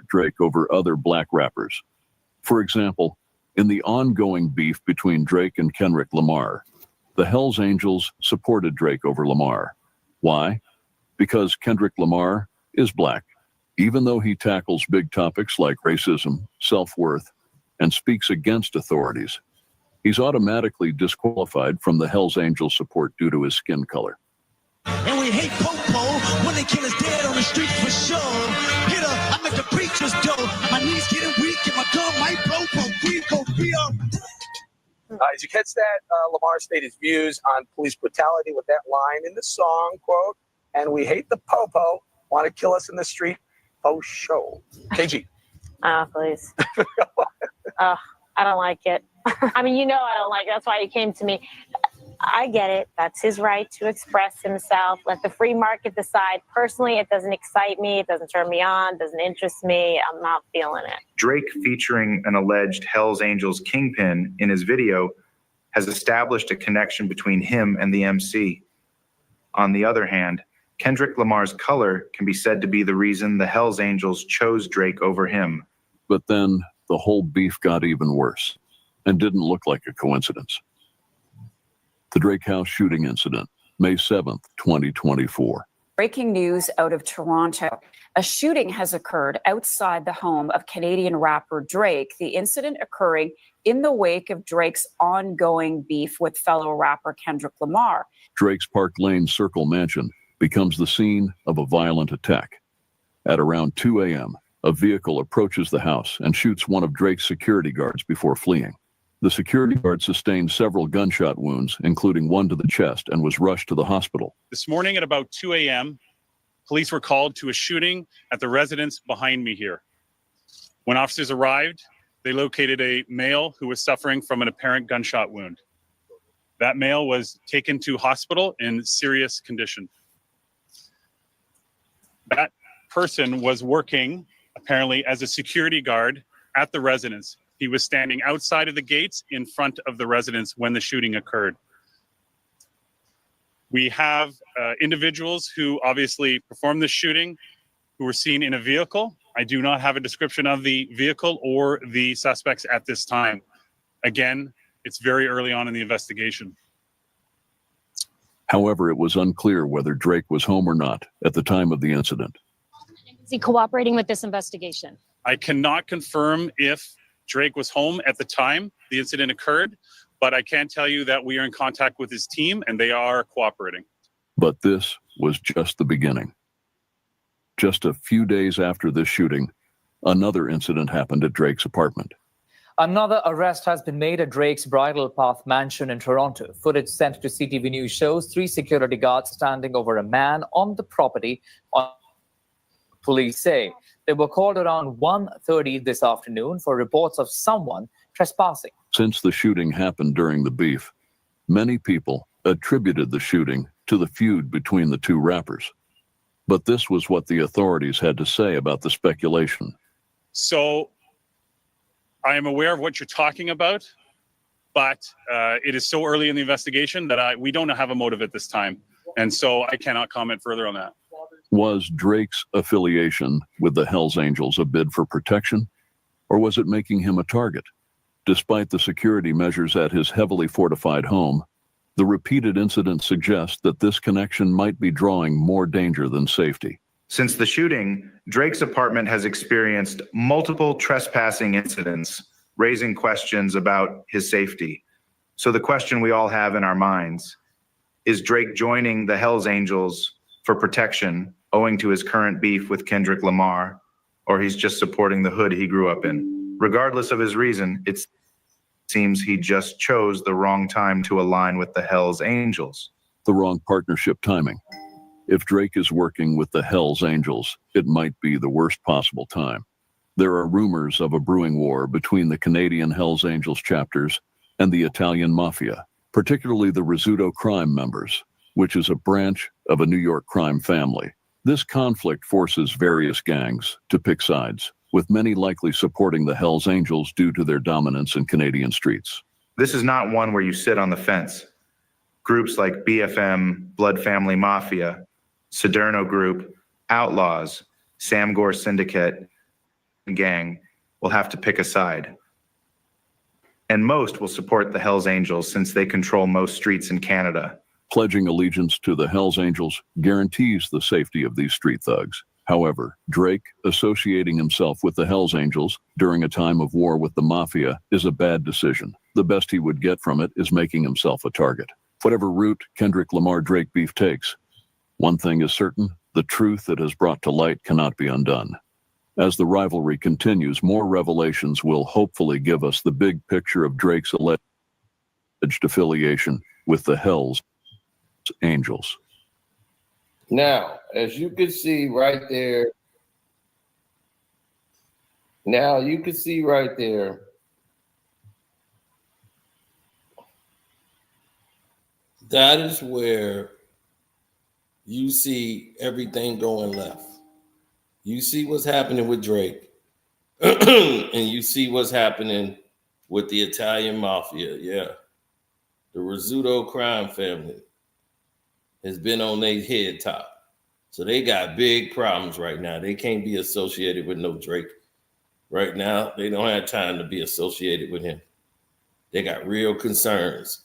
Drake over other black rappers. For example, in the ongoing beef between Drake and Kendrick Lamar, the Hells Angels supported Drake over Lamar. Why? Because Kendrick Lamar is black. Even though he tackles big topics like racism, self-worth, and speaks against authorities, he's automatically disqualified from the Hells Angels support due to his skin color. And we hate Popo when they kill us dead on the street for sure. Hit her, I make the preachers dope. My knees getting weak and my gun might blow. Did you catch that? Lamar stated his views on police brutality with that line in the song, quote, "And we hate the Popo, want to kill us in the street, for show." KG. Please. I don't like it. I mean, you know I don't like it. That's why he came to me. I get it. That's his right to express himself. Let the free market decide. Personally, it doesn't excite me. It doesn't turn me on. Doesn't interest me. I'm not feeling it. Drake, featuring an alleged Hells Angels kingpin in his video, has established a connection between him and the MC. On the other hand, Kendrick Lamar's color can be said to be the reason the Hells Angels chose Drake over him. But then the whole beef got even worse and didn't look like a coincidence. The Drake House shooting incident, May 7th, 2024. Breaking news out of Toronto. A shooting has occurred outside the home of Canadian rapper Drake, the incident occurring in the wake of Drake's ongoing beef with fellow rapper Kendrick Lamar. Drake's Park Lane Circle mansion becomes the scene of a violent attack. At around 2 a.m., a vehicle approaches the house and shoots one of Drake's security guards before fleeing. The security guard sustained several gunshot wounds, including one to the chest, and was rushed to the hospital. This morning at about 2 a.m., police were called to a shooting at the residence behind me here. When officers arrived, they located a male who was suffering from an apparent gunshot wound. That male was taken to hospital in serious condition. That person was working, apparently, as a security guard at the residence. He was standing outside of the gates in front of the residence when the shooting occurred. We have individuals who obviously performed the shooting, who were seen in a vehicle I do not have a description of the vehicle or the suspects at this time. Again, it's very early on in the investigation. However, it was unclear whether Drake was home or not at the time of the incident. Is he cooperating with this investigation? I cannot confirm if Drake was home at the time the incident occurred, but I can tell you that we are in contact with his team and they are cooperating. But this was just the beginning. Just a few days after this shooting, another incident happened at Drake's apartment. Another arrest has been made at Drake's Bridle Path mansion in Toronto. Footage sent to CTV News shows 3 security guards standing over a man on the property. Police say they were called around 1:30 this afternoon for reports of someone trespassing. Since the shooting happened during the beef, many people attributed the shooting to the feud between the two rappers. But this was what the authorities had to say about the speculation. So I am aware of what you're talking about, but it is so early in the investigation that we don't have a motive at this time. And so I cannot comment further on that. Was Drake's affiliation with the Hells Angels a bid for protection, or was it making him a target? Despite the security measures at his heavily fortified home, the repeated incidents suggest that this connection might be drawing more danger than safety. Since the shooting, Drake's apartment has experienced multiple trespassing incidents, raising questions about his safety. So the question we all have in our minds, is Drake joining the Hells Angels for protection owing to his current beef with Kendrick Lamar, or he's just supporting the hood he grew up in? Regardless of his reason, it seems he just chose the wrong time to align with the Hells Angels. The wrong partnership timing. If Drake is working with the Hells Angels, it might be the worst possible time. There are rumors of a brewing war between the Canadian Hells Angels chapters and the Italian Mafia, particularly the Rizzuto crime members, which is a branch of a New York crime family. This conflict forces various gangs to pick sides, with many likely supporting the Hells Angels due to their dominance in Canadian streets. This is not one where you sit on the fence. Groups like BFM, Blood Family Mafia, Soderno Group, Outlaws, Sam Gore Syndicate, and Gang will have to pick a side. And most will support the Hells Angels since they control most streets in Canada. Pledging allegiance to the Hells Angels guarantees the safety of these street thugs. However, Drake associating himself with the Hells Angels during a time of war with the Mafia is a bad decision. The best he would get from it is making himself a target. Whatever route Kendrick Lamar-Drake beef takes, one thing is certain, the truth it has brought to light cannot be undone. As the rivalry continues, more revelations will hopefully give us the big picture of Drake's alleged affiliation with the Hells Angels. Now, as you can see right there, that is where you see everything going left. You see what's happening with Drake, and you see what's happening with the Italian Mafia. Yeah. The Rizzuto crime family has been on their head top. So they got big problems right now. They can't be associated with no Drake. Right now, they don't have time to be associated with him. They got real concerns.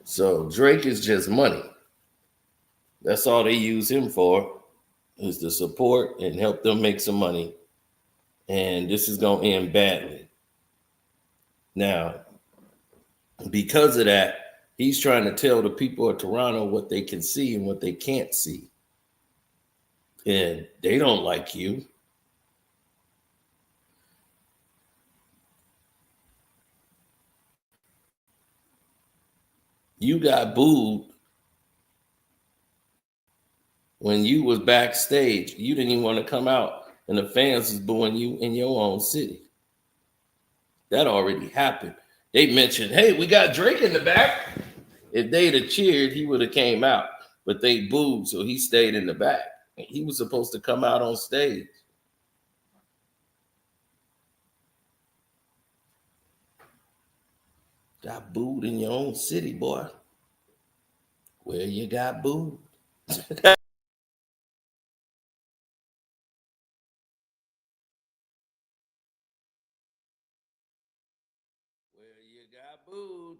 So Drake is just money. That's all they use him for, is to support and help them make some money. And this is going to end badly. Now, because of that, he's trying to tell the people of Toronto what they can see and what they can't see. And they don't like you. You got booed when you was backstage. You didn't even want to come out, and the fans was booing you in your own city. That already happened. They mentioned, hey, we got Drake in the back. If they'd have cheered, he would have came out. But they booed, so he stayed in the back. He was supposed to come out on stage. Got booed in your own city, boy. Where you got booed. Where you got booed.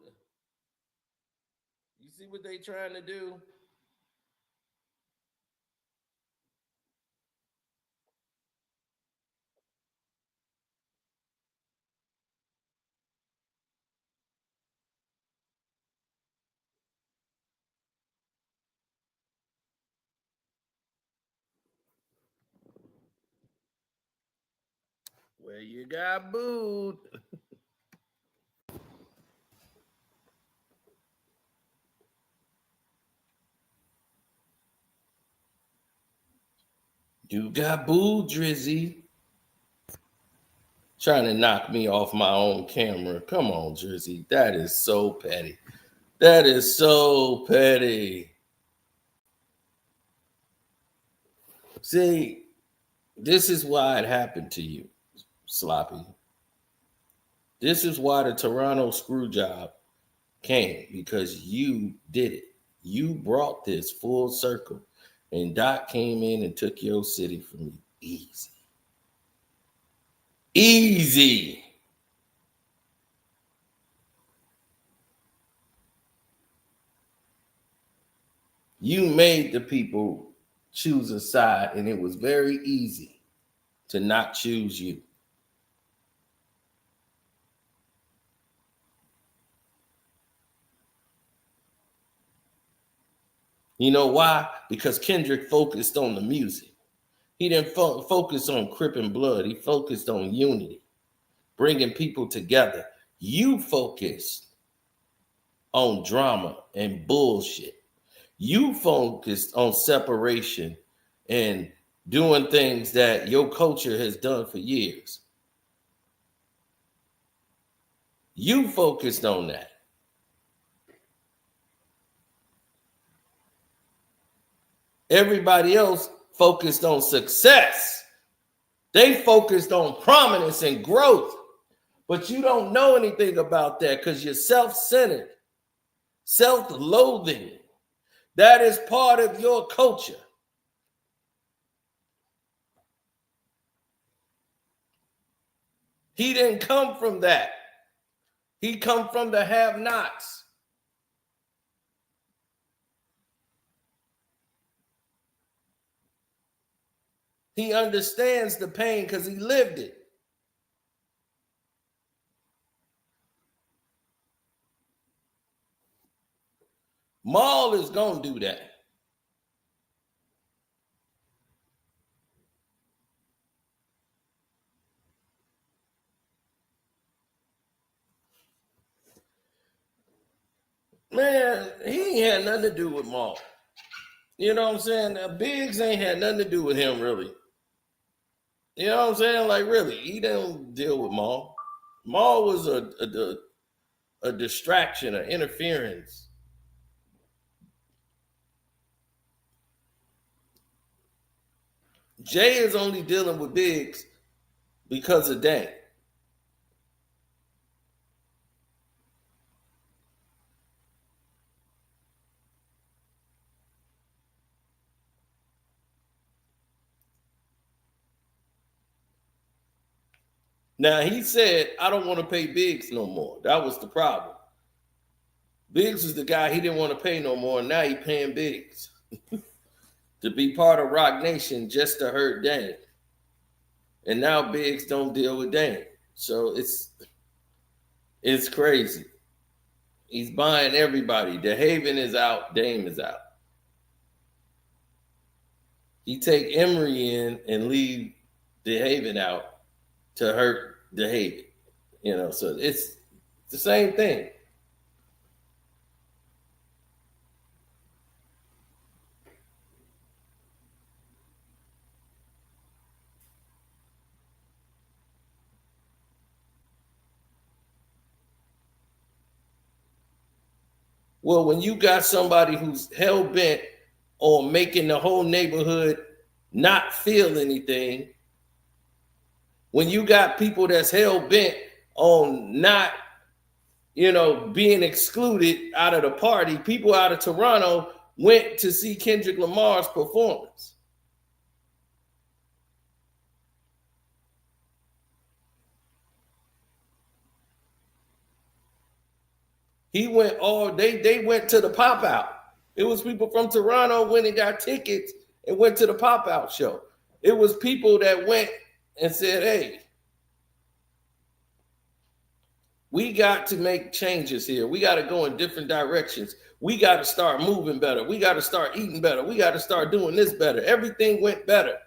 You see what they trying to do? Where you got booed. You got booed, Drizzy. Trying to knock me off my own camera. Come on, Drizzy. That is so petty. That is so petty. See, this is why it happened to you, Sloppy. This is why the Toronto Screwjob came, because you did it. You brought this full circle, and Doc came in and took your city from you. Easy. Easy. You made the people choose a side, and it was very easy to not choose you. You know why? Because Kendrick focused on the music. He didn't focus on Crip and Blood. He focused on unity, bringing people together. You focused on drama and bullshit. You focused on separation and doing things that your culture has done for years. You focused on that. Everybody else focused on success. They focused on prominence and growth. But you don't know anything about that because you're self-centered, self-loathing. That is part of your culture. He didn't come from that. He come from the have-nots. He understands the pain because he lived it. Maul is going to do that. Man, he ain't had nothing to do with Maul. You know what I'm saying? Biggs ain't had nothing to do with him, really. You know what I'm saying? Like, really, he didn't deal with Maul. Maul was a distraction, an interference. Jay is only dealing with Biggs because of Dame. Now, he said, I don't want to pay Biggs no more. That was the problem. Biggs was the guy he didn't want to pay no more, and now he paying Biggs to be part of Rock Nation just to hurt Dame. And now Biggs don't deal with Dame. So it's crazy. He's buying everybody. DeHaven is out. Dame is out. He take Emery in and leave DeHaven out to hurt DeHaven. You know, so it's the same thing. Well, when you got somebody who's hell-bent on making the whole neighborhood not feel anything, when you got people that's hell-bent on not, being excluded out of the party, people out of Toronto went to see Kendrick Lamar's performance. He went they went to the pop out. It was people from Toronto went and got tickets and went to the pop out show. It was people that went and said, hey, we got to make changes here. We got to go in different directions. We got to start moving better. We got to start eating better. We got to start doing this better. Everything went better.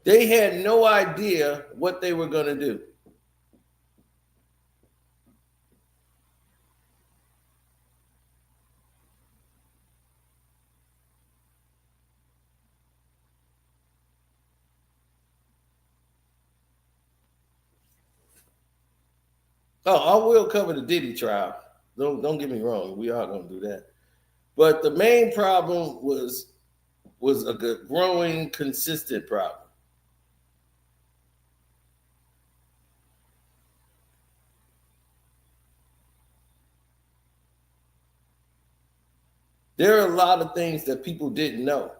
They had no idea what they were going to do. Oh, I will cover the Diddy trial. Don't get me wrong. We are going to do that. But the main problem was a growing, consistent problem. There are a lot of things that people didn't know.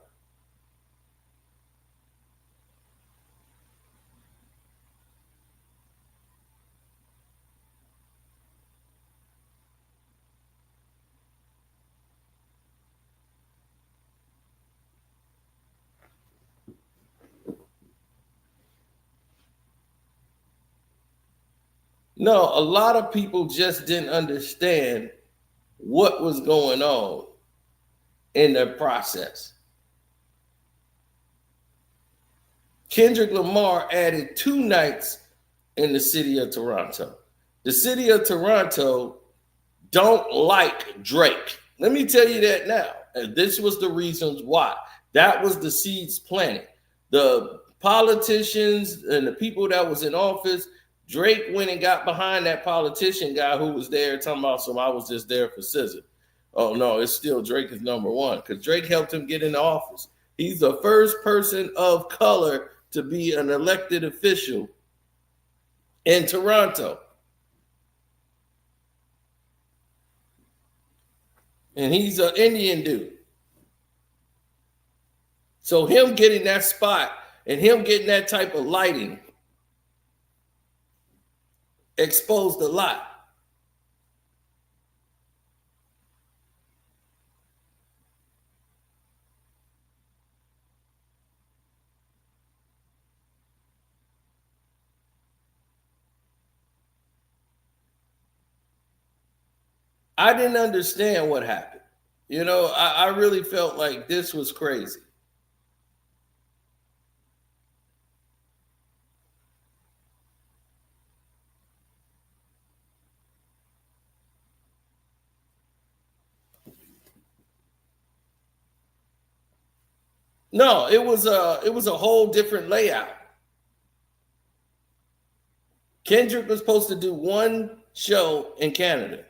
No, a lot of people just didn't understand what was going on in the process. Kendrick Lamar added 2 nights in the city of Toronto. The city of Toronto don't like Drake. Let me tell you that now. And this was the reasons why. That was the seeds planted. The politicians and the people that was in office, Drake went and got behind that politician guy who was there talking about I was just there for scissor. Oh no, it's still Drake is number one because Drake helped him get into office. He's the first person of color to be an elected official in Toronto. And he's an Indian dude. So him getting that spot and him getting that type of lighting exposed a lot. I didn't understand what happened. I really felt like this was crazy. No, it was a whole different layout. Kendrick was supposed to do one show in Canada.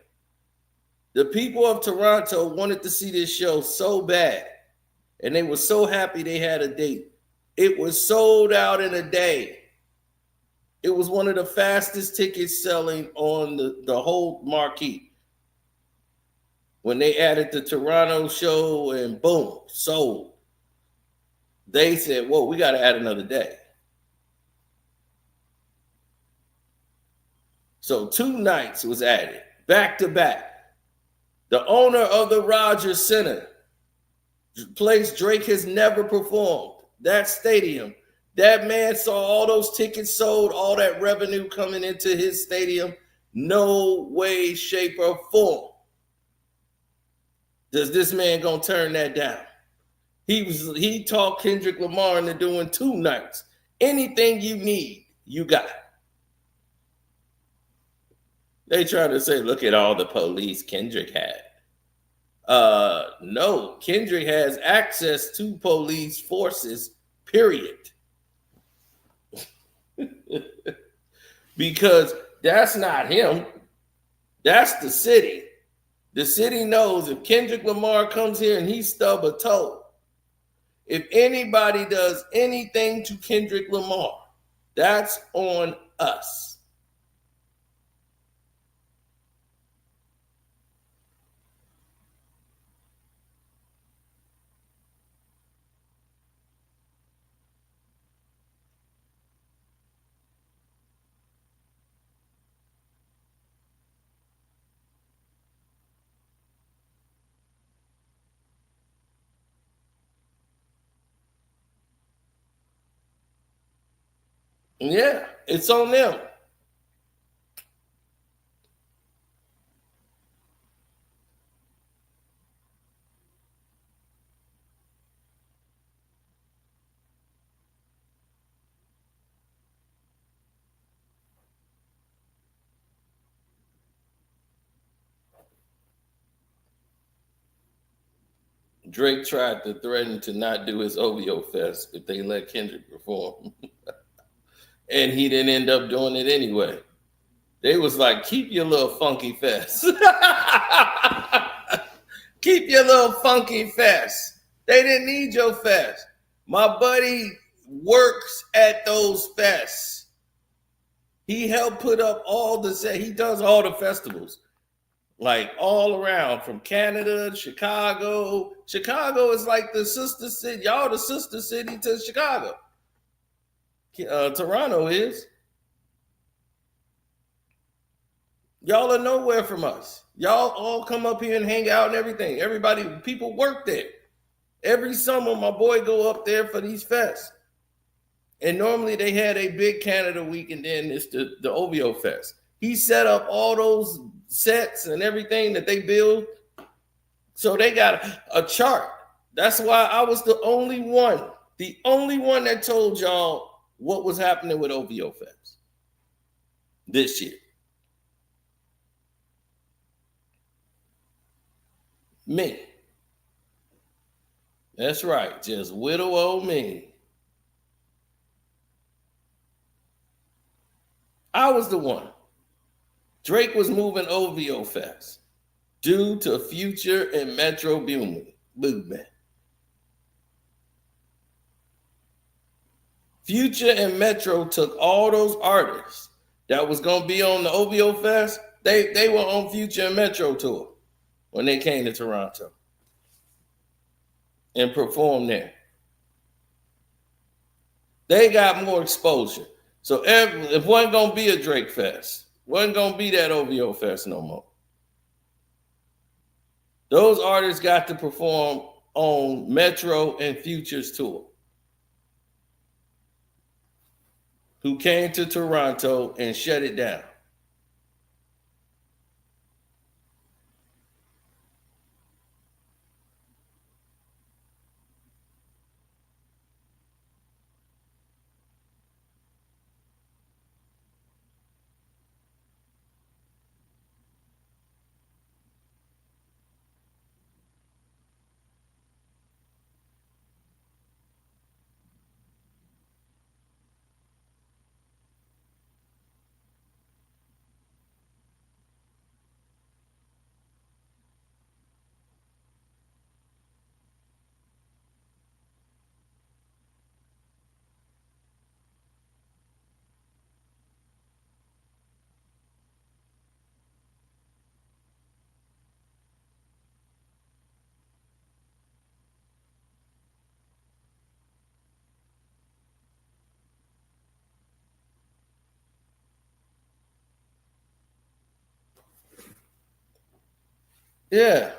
The people of Toronto wanted to see this show so bad, and they were so happy they had a date. It was sold out in a day. It was one of the fastest tickets selling on the whole marquee. When they added the Toronto show and boom, sold. They said, whoa, we got to add another day. So 2 nights was added, back to back. The owner of the Rogers Center, place Drake has never performed, that stadium, that man saw all those tickets sold, all that revenue coming into his stadium. No way, shape, or form does this man gonna turn that down. He talked Kendrick Lamar into doing 2 nights. Anything you need, you got. They try to say, look at all the police Kendrick had. No, Kendrick has access to police forces, period. Because that's not him. That's the city. The city knows if Kendrick Lamar comes here and he stub a toe, if anybody does anything to Kendrick Lamar, that's on us. Yeah, it's on them. Drake tried to threaten to not do his OVO Fest if they let Kendrick perform. And he didn't end up doing it anyway. They was like, keep your little funky fest. Keep your little funky fest. They didn't need your fest. My buddy works at those fests. He helped put up all the set. He does all the festivals. Like all around from Canada, Chicago. Chicago is like the sister city. Y'all the sister city to Chicago. Toronto is. Y'all are nowhere from us. Y'all all come up here and hang out and everything. Everybody, people work there. Every summer, my boy go up there for these fests. And normally they had a big Canada week and then it's the OVO Fest. He set up all those sets and everything that they build. So they got a chart. That's why I was the only one that told y'all what was happening with OVO Fest this year. Me. That's right. Just widow old me. I was the one. Drake was moving OVO Fest due to Future and Metro movement. Future and Metro took all those artists that was going to be on the OVO Fest. They were on Future and Metro tour when they came to Toronto and performed there. They got more exposure. So it wasn't going to be a Drake Fest. Wasn't going to be that OVO Fest no more. Those artists got to perform on Metro and Future's tour, who came to Toronto and shut it down. Yeah.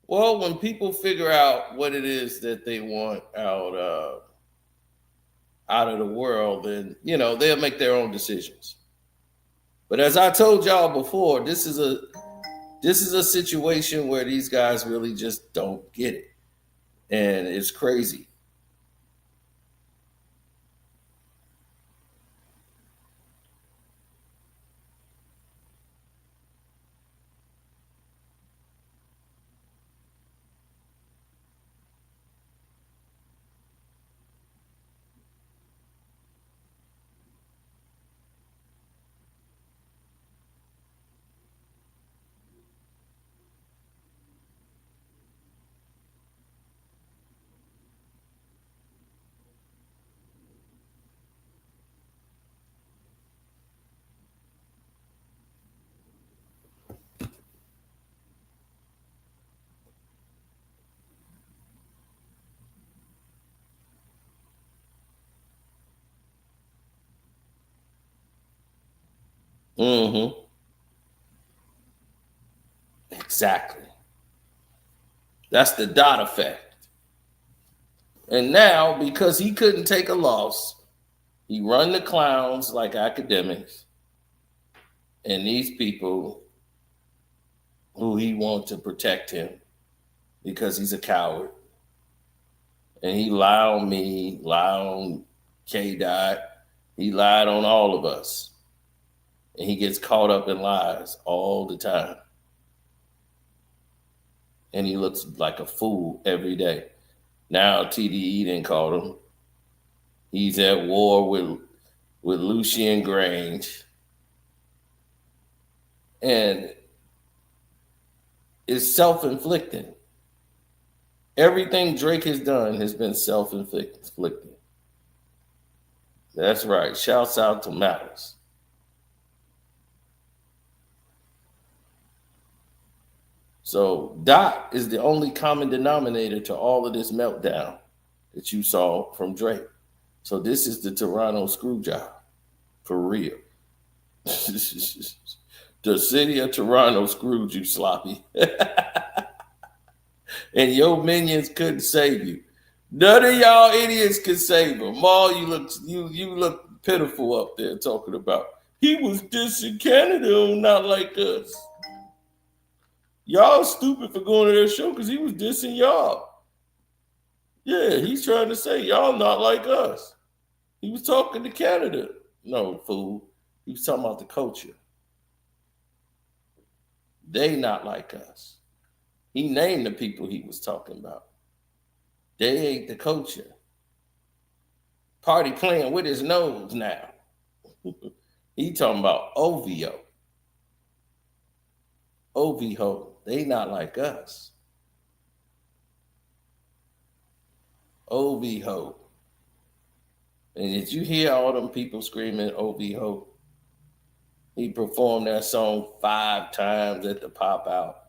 Well, when people figure out what it is that they want out of the world, then they'll make their own decisions. But as I told y'all before, this is a situation where these guys really just don't get it. And it's crazy. Mm-hmm. Exactly. That's the dot effect. And now, because he couldn't take a loss, he run the clowns like academics and these people who he wants to protect him because he's a coward. And he lied on me, lied on K-Dot. He lied on all of us. And he gets caught up in lies all the time. And he looks like a fool every day. Now TDE didn't call him. He's at war with Lucian Grange. And it's self-inflicting. Everything Drake has done has been self-inflicted. That's right. Shouts out to Malice. So Dot is the only common denominator to all of this meltdown that you saw from Drake. So this is the Toronto Screwjob, for real. The city of Toronto screwed you, sloppy. And your minions couldn't save you. None of y'all idiots could save him. Maul, you look pitiful up there talking about he was dissing Canada, not like us. Y'all stupid for going to their show because he was dissing y'all. Yeah, he's trying to say y'all not like us. He was talking to Canada. No, fool. He was talking about the culture. They not like us. He named the people he was talking about. They ain't the culture. Party playing with his nose now. He talking about OVO. OVO. They not like us. OVO. And did you hear all them people screaming OVO? He performed that song 5 times at the pop out.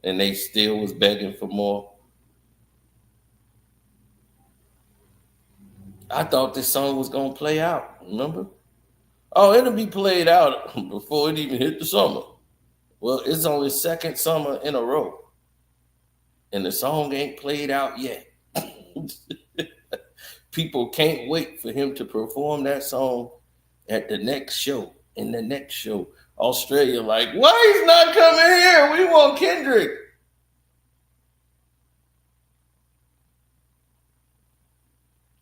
And they still was begging for more. I thought this song was going to play out, remember? Oh, it'll be played out before it even hit the summer. Well, it's only second summer in a row. And the song ain't played out yet. People can't wait for him to perform that song at the next show. In the next show. Australia like, why he's not coming here? We want Kendrick.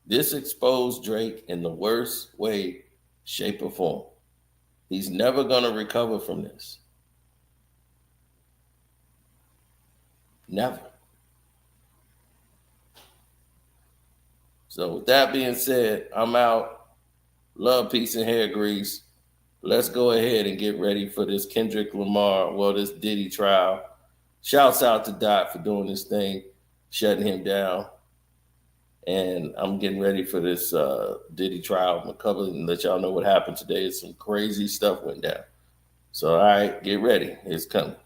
This exposed Drake in the worst way, shape, or form. He's never going to recover from this. Never. So with that being said, I'm out. Love, peace, and hair grease. Let's go ahead and get ready for this Kendrick Lamar, this Diddy trial. Shouts out to Dot for doing this thing, shutting him down. And I'm getting ready for this Diddy trial. I'm going to cover and let y'all know what happened today. Some crazy stuff went down. So, all right, get ready. It's coming.